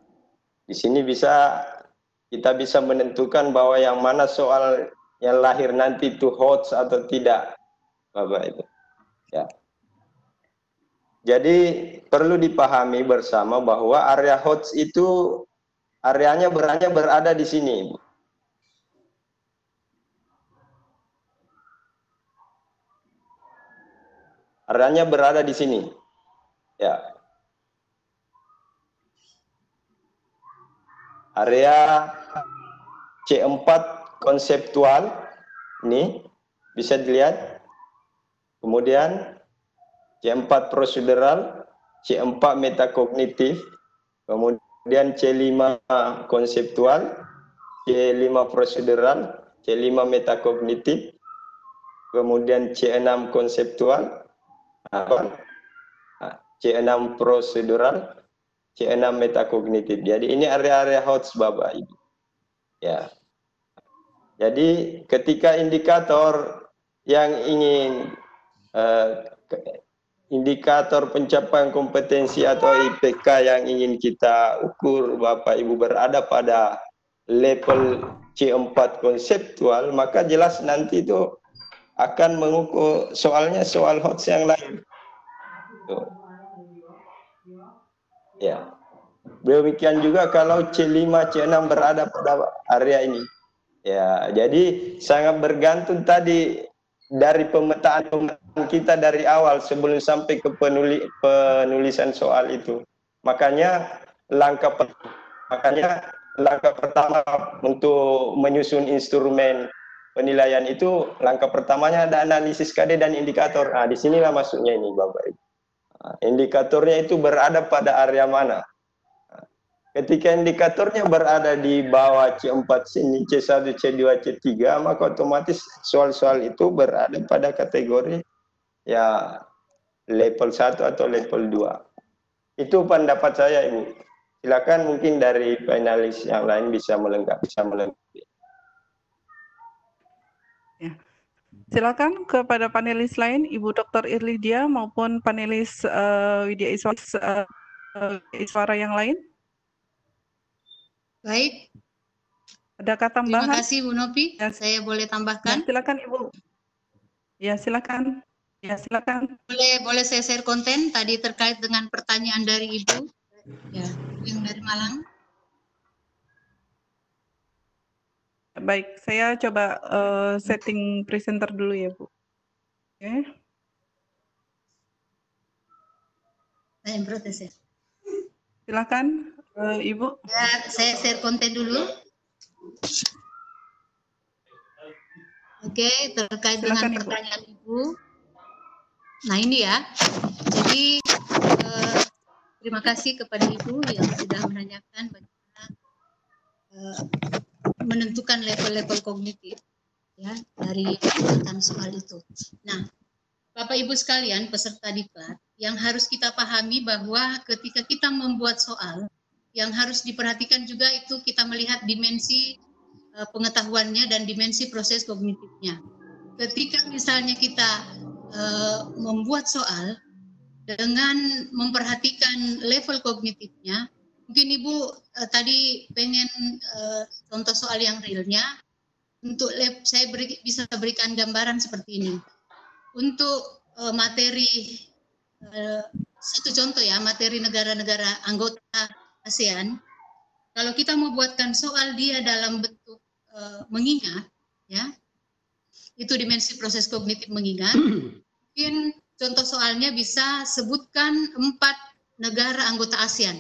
di sini kita bisa menentukan bahwa yang mana soal yang lahir nanti itu hot atau tidak, Bapak Ibu. Ya. Jadi perlu dipahami bersama bahwa area hot itu areanya berada di sini, Ibu. Areanya berada di sini. Ya. Area C4 konseptual ini bisa dilihat. Kemudian C4 prosedural, C4 metakognitif, kemudian C5 konseptual, C5 prosedural, C5 metakognitif, kemudian C6 konseptual, C6 prosedural, C6 metakognitif. Jadi ini area-area hot Bapak Ibu. Ya. Jadi ketika indikator yang ingin indikator pencapaian kompetensi atau IPK yang ingin kita ukur Bapak Ibu berada pada level C4 konseptual, maka jelas nanti itu akan mengukur soalnya soal hot yang lain. Tuh. Ya. Demikian juga kalau C5, C6 berada pada area ini. Ya, jadi sangat bergantung tadi dari pemetaan kita dari awal sebelum sampai ke penulisan soal itu. Makanya makanya langkah pertama untuk menyusun instrumen penilaian itu, langkah pertamanya ada analisis KD dan indikator. Nah, disinilah masuknya ini Bapak Ibu. Indikatornya itu berada pada area mana? Ketika indikatornya berada di bawah C4 sini, C1, C2, C3, maka otomatis soal-soal itu berada pada kategori ya level 1 atau level 2. Itu pendapat saya, Ibu. Silakan mungkin dari panelis yang lain bisa melengkapi. Ya. Silakan kepada panelis lain, Ibu Dr. Irlidia maupun panelis Widya Iswara yang lain. Baik. Adakah tambahan? Terima kasih Bu Nopi. Ya. Saya boleh tambahkan? Ya, silakan Ibu. Ya, silakan. Ya, silakan. Boleh saya share konten tadi terkait dengan pertanyaan dari Ibu ya, yang dari Malang. Baik, saya coba setting presenter dulu ya, Bu. Oke. Saya yang protes ya. Silakan, Ibu. Ya, saya share konten dulu. Oke, terkait Silakan, dengan pertanyaan Ibu. Nah ini ya, jadi terima kasih kepada Ibu yang sudah menanyakan bagaimana menentukan level-level kognitif ya dari pembuatan soal itu. Nah, Bapak Ibu sekalian peserta diklat, yang harus kita pahami bahwa ketika kita membuat soal, yang harus diperhatikan juga itu kita melihat dimensi pengetahuannya dan dimensi proses kognitifnya. Ketika misalnya kita membuat soal dengan memperhatikan level kognitifnya, mungkin Ibu tadi pengen contoh soal yang realnya, untuk saya bisa berikan gambaran seperti ini. Untuk materi, satu contoh ya, materi negara-negara anggota ASEAN, kalau kita mau buatkan soal dia dalam bentuk mengingat, ya, itu dimensi proses kognitif mengingat. Mungkin contoh soalnya bisa sebutkan 4 negara anggota ASEAN.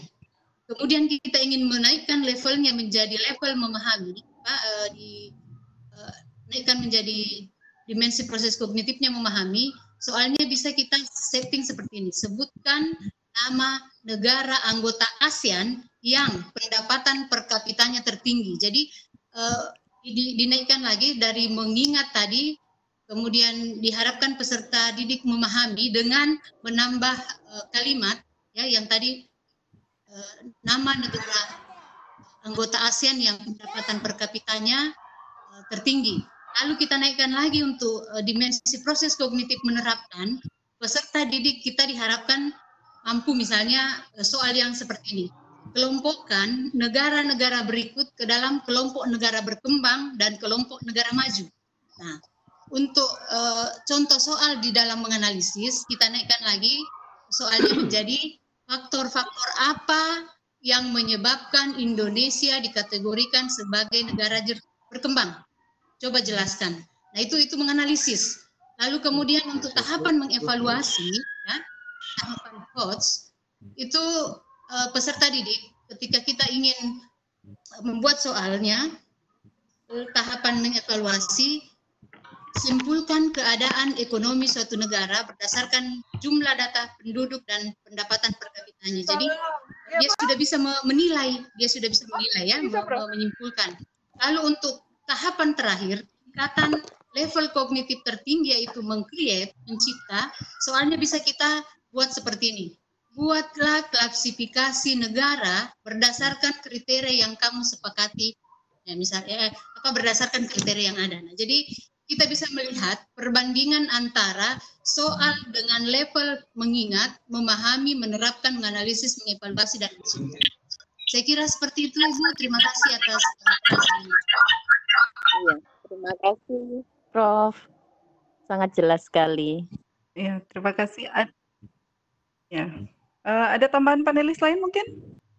Kemudian kita ingin menaikkan levelnya menjadi level memahami, naikkan menjadi dimensi proses kognitifnya memahami. Soalnya bisa kita setting seperti ini. Sebutkan nama negara anggota ASEAN yang pendapatan per kapitanya tertinggi. Jadi dinaikkan lagi dari mengingat tadi, kemudian diharapkan peserta didik memahami dengan menambah kalimat ya yang tadi nama negara anggota ASEAN yang pendapatan per kapitanya tertinggi. Lalu kita naikkan lagi untuk dimensi proses kognitif menerapkan, peserta didik kita diharapkan mampu misalnya soal yang seperti ini. Kelompokkan negara-negara berikut ke dalam kelompok negara berkembang dan kelompok negara maju. Nah, untuk contoh soal di dalam menganalisis, kita naikkan lagi soalnya menjadi faktor-faktor apa yang menyebabkan Indonesia dikategorikan sebagai negara berkembang. Coba jelaskan. Nah, itu menganalisis. Lalu kemudian untuk tahapan mengevaluasi, ya, tahapan coach, itu peserta didik ketika kita ingin membuat soalnya, tahapan mengevaluasi, simpulkan keadaan ekonomi suatu negara berdasarkan jumlah data penduduk dan pendapatan per kapitanya. Jadi dia sudah bisa menilai, ya, menyimpulkan. Lalu untuk tahapan terakhir, tingkatan level kognitif tertinggi yaitu meng-create, mencipta, soalnya bisa kita buat seperti ini. Buatlah klasifikasi negara berdasarkan kriteria yang kamu sepakati. Ya, misalnya berdasarkan kriteria yang ada. Nah, jadi kita bisa melihat perbandingan antara soal dengan level mengingat, memahami, menerapkan, menganalisis, mengevaluasi dan mencipta. Saya kira seperti itu, Ibu. Terima kasih atas perhatiannya. Iya, terima kasih, Prof. Sangat jelas sekali. Ya, terima kasih. Ya. Ada tambahan panelis lain mungkin?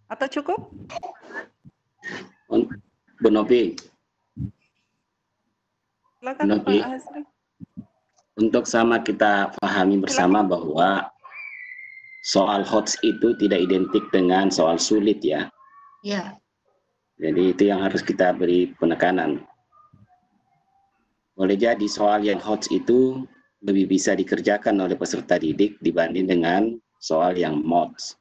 Atau cukup? Bu Nopi. Silakan Pak Hasri. Untuk sama kita pahami bersama bahwa soal HOTS itu tidak identik dengan soal sulit ya. Ya. Jadi itu yang harus kita beri penekanan. Boleh jadi soal yang HOTS itu lebih bisa dikerjakan oleh peserta didik dibanding dengan soal yang MOTS.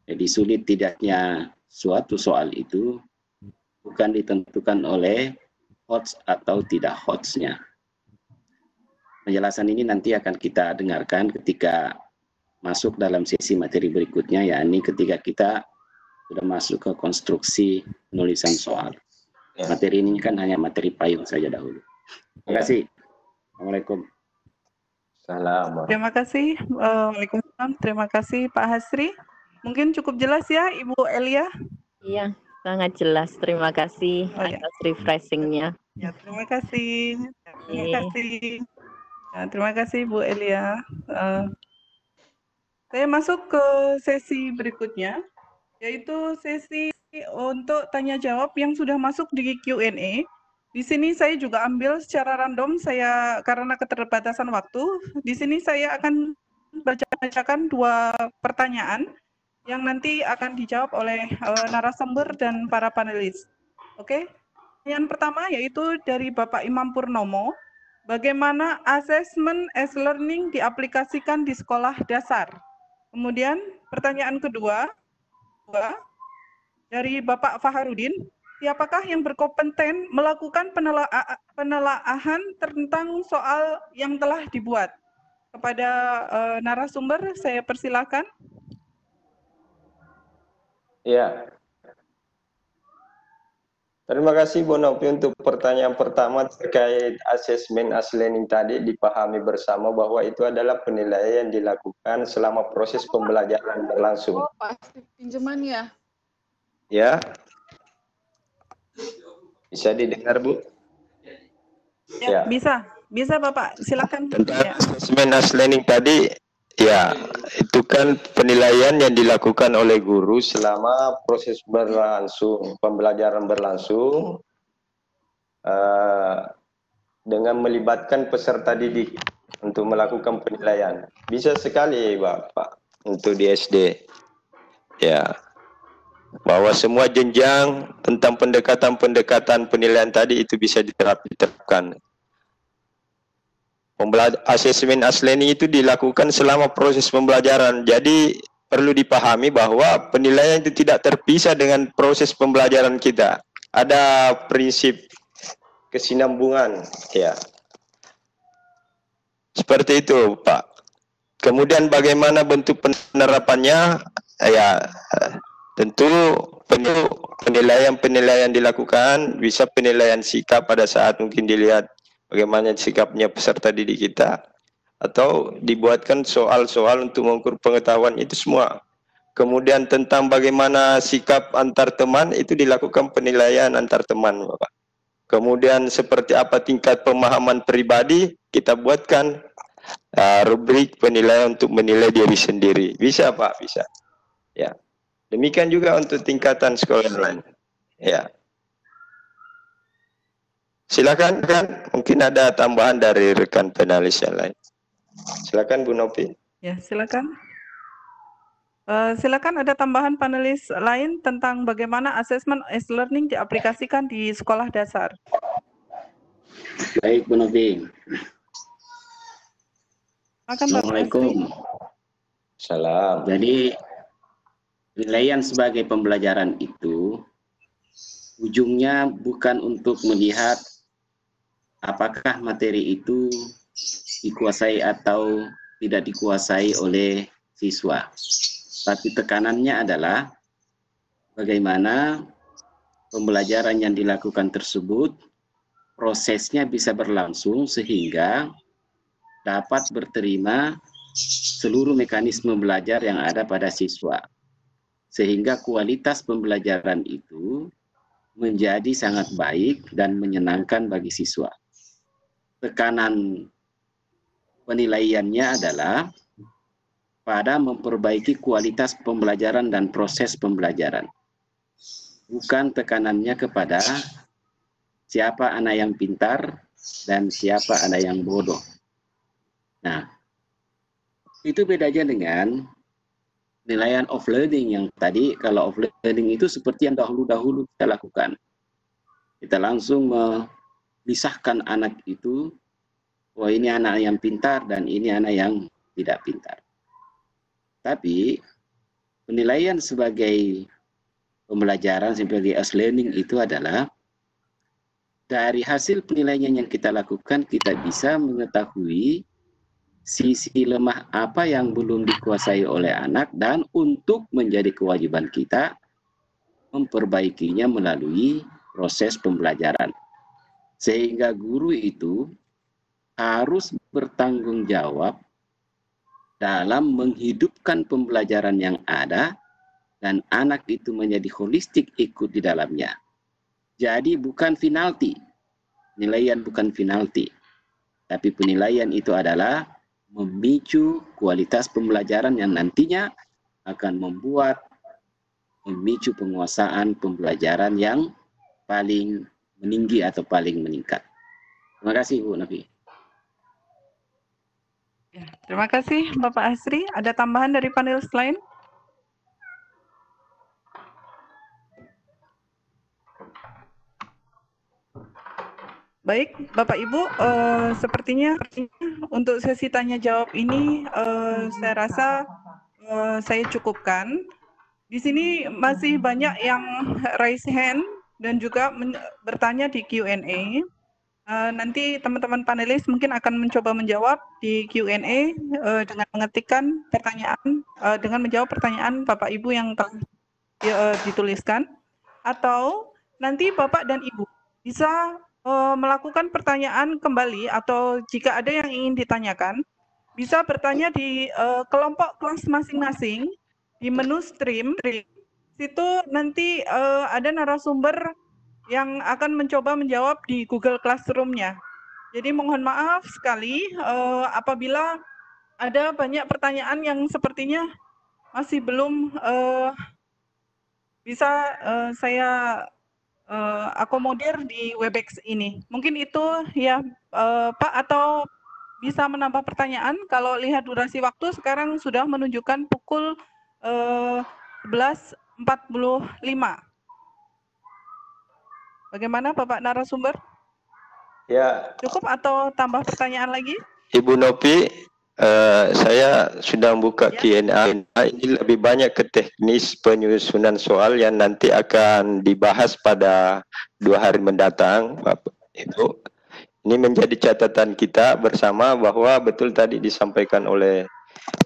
Jadi sulit tidaknya suatu soal itu bukan ditentukan oleh HOTS atau tidak HOTS-nya. Penjelasan ini nanti akan kita dengarkan ketika masuk dalam sesi materi berikutnya, yakni ketika kita sudah masuk ke konstruksi penulisan soal. Materi ini kan hanya materi payung saja dahulu. Terima kasih. Assalamualaikum. Salam. Terima kasih. Waalaikumsalam. Terima kasih Pak Hasri. Mungkin cukup jelas ya Ibu Elia? Iya, sangat jelas. Terima kasih atas refreshing-nya. Ya, terima kasih. Terima kasih. Ya, terima kasih Bu Elia. Saya masuk ke sesi berikutnya, yaitu sesi untuk tanya jawab yang sudah masuk di Q&A. Di sini saya juga ambil secara random, karena keterbatasan waktu. Di sini saya akan bacakan 2 pertanyaan yang nanti akan dijawab oleh narasumber dan para panelis. Oke. Yang pertama yaitu dari Bapak Imam Purnomo. Bagaimana asesmen e-learning diaplikasikan di sekolah dasar? Kemudian pertanyaan kedua dari Bapak Faharudin, siapakah yang berkompeten melakukan penelaahan tentang soal yang telah dibuat? Kepada narasumber saya persilakan. Ya. Terima kasih Bu Novi untuk pertanyaan pertama terkait asesmen e-learning tadi. Dipahami bersama bahwa itu adalah penilaian yang dilakukan selama proses pembelajaran berlangsung. Oh, pasti pinjaman ya? Ya. Bisa didengar Bu? Ya, bisa. Bisa Bapak, silakan. Tentang asesmen e-learning tadi, ya, itu kan penilaian yang dilakukan oleh guru selama proses berlangsung, pembelajaran berlangsung, dengan melibatkan peserta didik untuk melakukan penilaian. Bisa sekali Bapak untuk di SD. Ya, bahwa semua jenjang tentang pendekatan-pendekatan penilaian tadi itu bisa diterapkan. Asesmen e-learning itu dilakukan selama proses pembelajaran. Jadi perlu dipahami bahwa penilaian itu tidak terpisah dengan proses pembelajaran kita. Ada prinsip kesinambungan, ya. Seperti itu, Pak. Kemudian bagaimana bentuk penerapannya? Ya, tentu penilaian dilakukan, bisa penilaian sikap pada saat mungkin dilihat bagaimana sikapnya peserta didik kita, atau dibuatkan soal-soal untuk mengukur pengetahuan, itu semua. Kemudian tentang bagaimana sikap antar teman, itu dilakukan penilaian antar teman, Bapak. Kemudian seperti apa tingkat pemahaman pribadi, kita buatkan rubrik penilaian untuk menilai diri sendiri. Bisa Pak, bisa. Ya. Demikian juga untuk tingkatan sekolah lain. Ya. Silakan kan, mungkin ada tambahan dari rekan penalis yang lain. Silakan Bu Novi. Ya, silakan. Silakan ada tambahan panelis lain tentang bagaimana asesmen e-learning diaplikasikan di sekolah dasar. Baik Bu Novi. Assalamualaikum. Salam. Jadi penilaian sebagai pembelajaran itu ujungnya bukan untuk melihat apakah materi itu dikuasai atau tidak dikuasai oleh siswa. Tapi tekanannya adalah bagaimana pembelajaran yang dilakukan tersebut prosesnya bisa berlangsung sehingga dapat berterima seluruh mekanisme belajar yang ada pada siswa. Sehingga kualitas pembelajaran itu menjadi sangat baik dan menyenangkan bagi siswa. Tekanan penilaiannya adalah pada memperbaiki kualitas pembelajaran dan proses pembelajaran. Bukan tekanannya kepada siapa anak yang pintar dan siapa anak yang bodoh. Nah, itu bedanya dengan penilaian off learning yang tadi. Kalau off learning itu seperti yang dahulu-dahulu kita lakukan. Kita langsung memisahkan anak itu, wah ini anak yang pintar dan ini anak yang tidak pintar. Tapi penilaian sebagai pembelajaran sebagai as learning itu adalah dari hasil penilaian yang kita lakukan, kita bisa mengetahui sisi lemah apa yang belum dikuasai oleh anak, dan untuk menjadi kewajiban kita memperbaikinya melalui proses pembelajaran. Sehingga guru itu harus bertanggung jawab dalam menghidupkan pembelajaran yang ada, dan anak itu menjadi holistik ikut di dalamnya. Jadi bukan penalti, penilaian bukan penalti, tapi penilaian itu adalah memicu kualitas pembelajaran yang nantinya akan memicu penguasaan pembelajaran yang paling meninggi atau paling meningkat. Terima kasih Bu Nafi. Ya, terima kasih Bapak Hasri. Ada tambahan dari panelis lain? Baik, Bapak Ibu, sepertinya untuk sesi tanya jawab ini saya rasa saya cukupkan. Di sini masih banyak yang raise hand dan juga bertanya di Q&A. Nanti teman-teman panelis mungkin akan mencoba menjawab di Q&A dengan mengetikkan pertanyaan, dengan menjawab pertanyaan Bapak Ibu yang telah dituliskan. Atau nanti Bapak dan Ibu bisa melakukan pertanyaan kembali, atau jika ada yang ingin ditanyakan, bisa bertanya di kelompok kelas masing-masing di menu stream. Situ nanti ada narasumber yang akan mencoba menjawab di Google Classroom-nya. Jadi mohon maaf sekali apabila ada banyak pertanyaan yang sepertinya masih belum bisa saya akomodir di Webex ini. Mungkin itu ya Pak, atau bisa menambah pertanyaan. Kalau lihat durasi waktu sekarang sudah menunjukkan pukul 11.45. Bagaimana Bapak narasumber? Ya. Cukup atau tambah pertanyaan lagi? Ibu Nopi, saya sudah membuka Q&A. Ini lebih banyak ke teknis penyusunan soal yang nanti akan dibahas pada 2 hari mendatang, Bapak Ibu. Ini menjadi catatan kita bersama bahwa betul tadi disampaikan oleh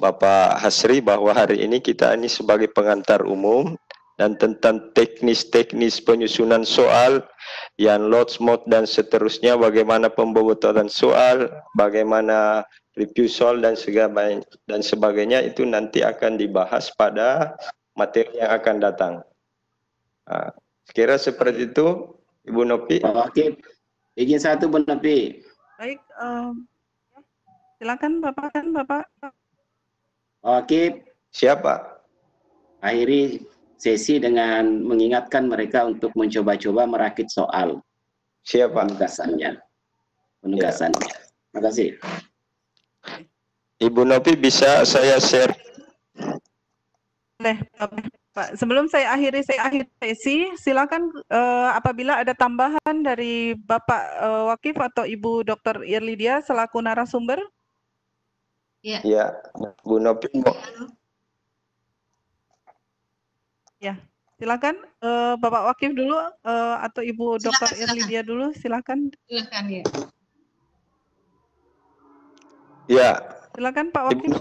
Bapak Hasri bahwa hari ini kita ini sebagai pengantar umum, dan tentang teknis-teknis penyusunan soal yang lots mode dan seterusnya, bagaimana pembobotan soal, bagaimana review soal dan sebagainya, itu nanti akan dibahas pada materi yang akan datang. Sekira seperti itu, Ibu Nopi. Oke, izin satu Bu Nopi. Baik, silakan Bapak. Oke. Siapa? Akhiri sesi dengan mengingatkan mereka untuk mencoba-coba merakit soal. Siapa? Penugasannya. Ya. Terima kasih. Ibu Nopi bisa saya share. Boleh, Pak. Sebelum saya akhiri sesi, silakan apabila ada tambahan dari Bapak Wakif atau Ibu Dr. Irlidia selaku narasumber. Ya. Ya, Bu Nopi mau. Ya, silakan Bapak Wakif dulu atau Ibu Dr. Irlidia dulu, silakan. Silakan ya. Ya. Silakan Pak Wakif.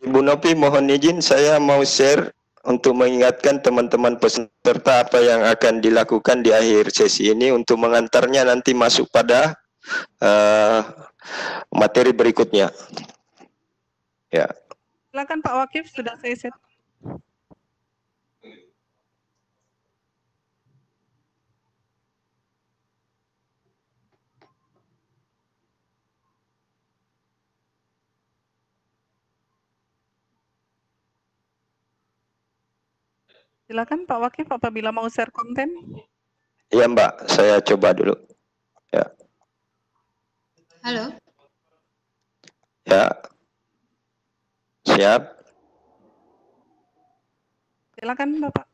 Ibu Nopi, mohon izin saya mau share untuk mengingatkan teman-teman peserta apa yang akan dilakukan di akhir sesi ini untuk mengantarnya nanti masuk pada materi berikutnya. Ya. Silakan Pak Wakif, sudah saya set. Silakan Pak Wakif apabila mau share konten. Iya Mbak, saya coba dulu. Ya. Halo. Ya. Siap. Silakan Bapak.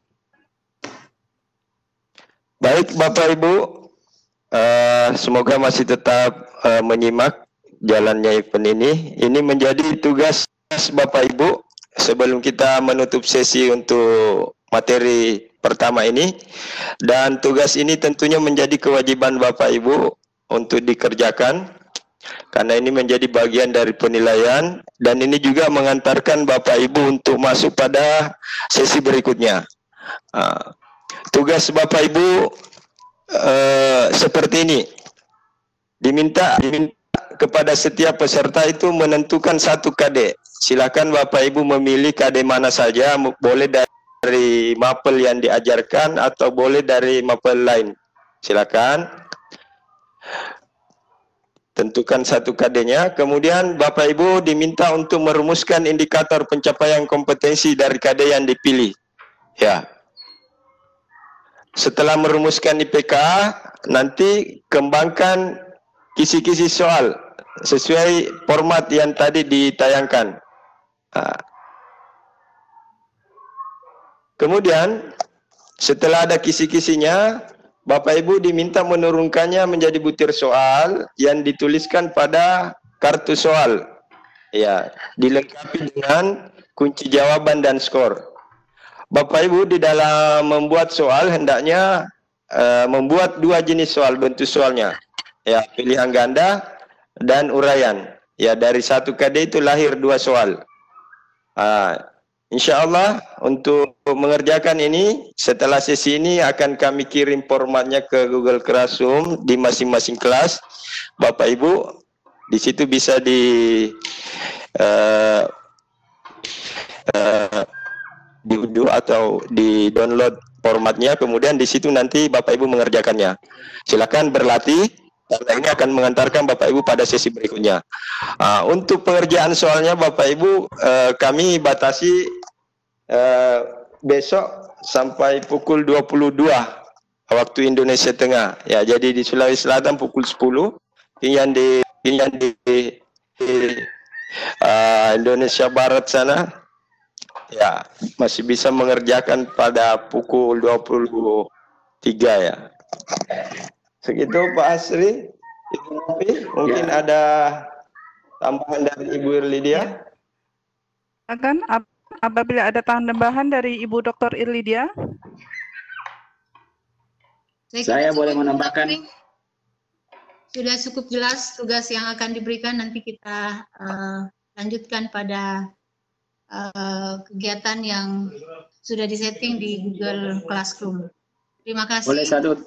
Baik Bapak Ibu, semoga masih tetap menyimak jalannya event ini. Ini menjadi tugas Bapak Ibu sebelum kita menutup sesi untuk materi pertama ini. Dan tugas ini tentunya menjadi kewajiban Bapak Ibu untuk dikerjakan, karena ini menjadi bagian dari penilaian, dan ini juga mengantarkan Bapak Ibu untuk masuk pada sesi berikutnya. Tugas Bapak Ibu seperti ini. Diminta kepada setiap peserta itu menentukan satu KD. Silakan Bapak Ibu memilih KD mana saja, boleh dari mapel yang diajarkan atau boleh dari mapel lain. Silakan tentukan satu KD-nya. Kemudian Bapak Ibu diminta untuk merumuskan indikator pencapaian kompetensi dari KD yang dipilih. Ya. Setelah merumuskan IPK, nanti kembangkan kisi-kisi soal sesuai format yang tadi ditayangkan. Kemudian setelah ada kisi-kisinya, Bapak Ibu diminta menurunkannya menjadi butir soal yang dituliskan pada kartu soal. Ya, dilengkapi dengan kunci jawaban dan skor. Bapak Ibu di dalam membuat soal hendaknya membuat dua jenis soal, bentuk soalnya. Ya, pilihan ganda dan uraian. Ya, dari satu KD itu lahir dua soal. Insya Allah untuk mengerjakan ini, setelah sesi ini akan kami kirim formatnya ke Google Classroom di masing-masing kelas. Bapak Ibu di situ bisa diunduh atau di download formatnya, kemudian di situ nanti Bapak Ibu mengerjakannya. Silakan berlatih, karena ini akan mengantarkan Bapak Ibu pada sesi berikutnya. Untuk pengerjaan soalnya Bapak Ibu kami batasi besok sampai pukul 22 waktu Indonesia Tengah. Ya, jadi di Sulawesi Selatan pukul 10, yang di Indonesia Barat sana ya masih bisa mengerjakan pada pukul 23 ya. Segitu Pak Asri. Ibu Novi, mungkin ada tambahan dari Ibu Irlidia? Silakan apabila ada tambahan dari Ibu Dr. Irlidia. Saya boleh menambahkan. Sudah cukup jelas tugas yang akan diberikan, nanti kita lanjutkan pada kegiatan yang sudah disetting di Google Classroom. Terima kasih. Boleh satu.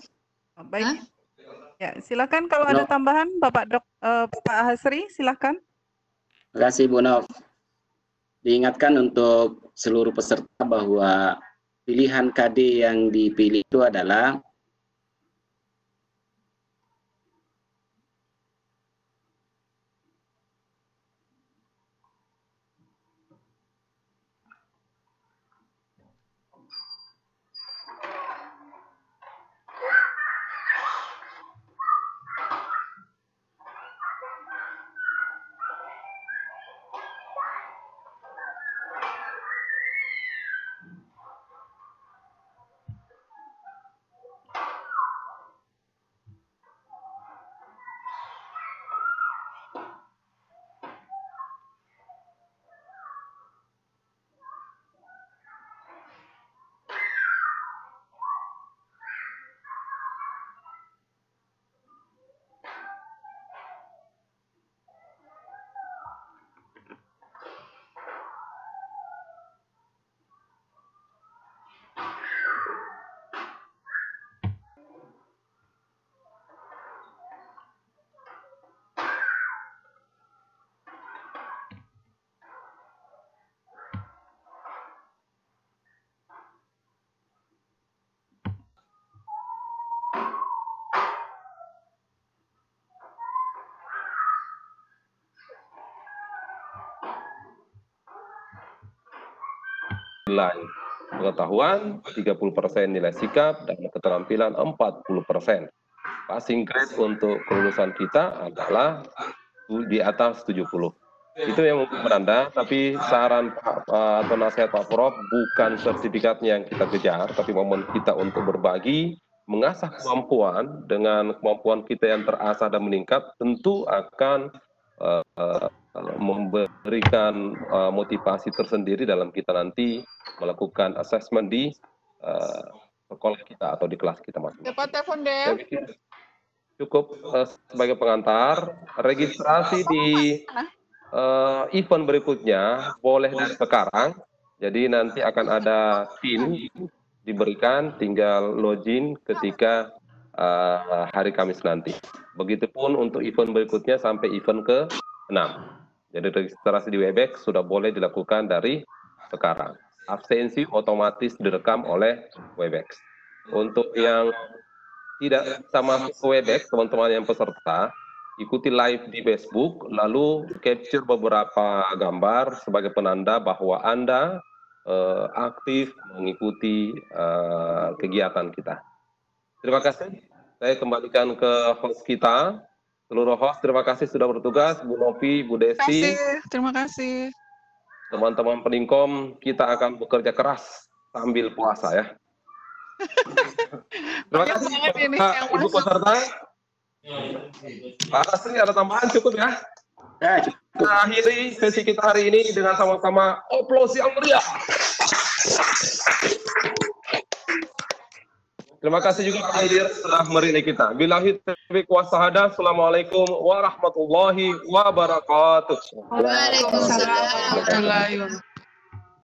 Baik. Ya, silakan kalau ada tambahan Bapak Hasri, silakan. Terima kasih Bu Nov. Diingatkan untuk seluruh peserta bahwa pilihan KD yang dipilih itu adalah nilai pengetahuan 30%, nilai sikap dan keterampilan 40%. Passing grade untuk kelulusan kita adalah di atas 70. Itu yang mungkin beranda, tapi saran atau nasihat Pak Prof, bukan sertifikatnya yang kita kejar, tapi momen kita untuk berbagi, mengasah kemampuan. Dengan kemampuan kita yang terasah dan meningkat, tentu akan memberikan motivasi tersendiri dalam kita nanti melakukan assessment di sekolah kita atau di kelas kita masing-masing. Dapat telepon deh. Cukup sebagai pengantar, registrasi di event berikutnya boleh dari sekarang. Jadi nanti akan ada PIN diberikan, tinggal login ketika hari Kamis nanti. Begitupun untuk event berikutnya sampai event ke-6. Jadi registrasi di Webex sudah boleh dilakukan dari sekarang. Absensi otomatis direkam oleh Webex. Untuk yang tidak sama Webex, teman-teman yang peserta, ikuti live di Facebook, lalu capture beberapa gambar sebagai penanda bahwa Anda aktif mengikuti kegiatan kita. Terima kasih. Saya kembalikan ke host kita. Seluruh host, terima kasih sudah bertugas. Bu Novi, Bu Desi. Terima kasih. Teman-teman peningkom, kita akan bekerja keras sambil puasa ya. Terima kasih Ibu peserta. Pak Asri, ada tambahan cukup ya? Kita akhiri sesi kita hari ini dengan sama-sama oplos yang meriah. Terima kasih juga Pak Hadir telah merilis kita. Billahi taufiq wa shahada. Assalamualaikum warahmatullahi wabarakatuh. Waalaikumsalam warahmatullahi wabarakatuh.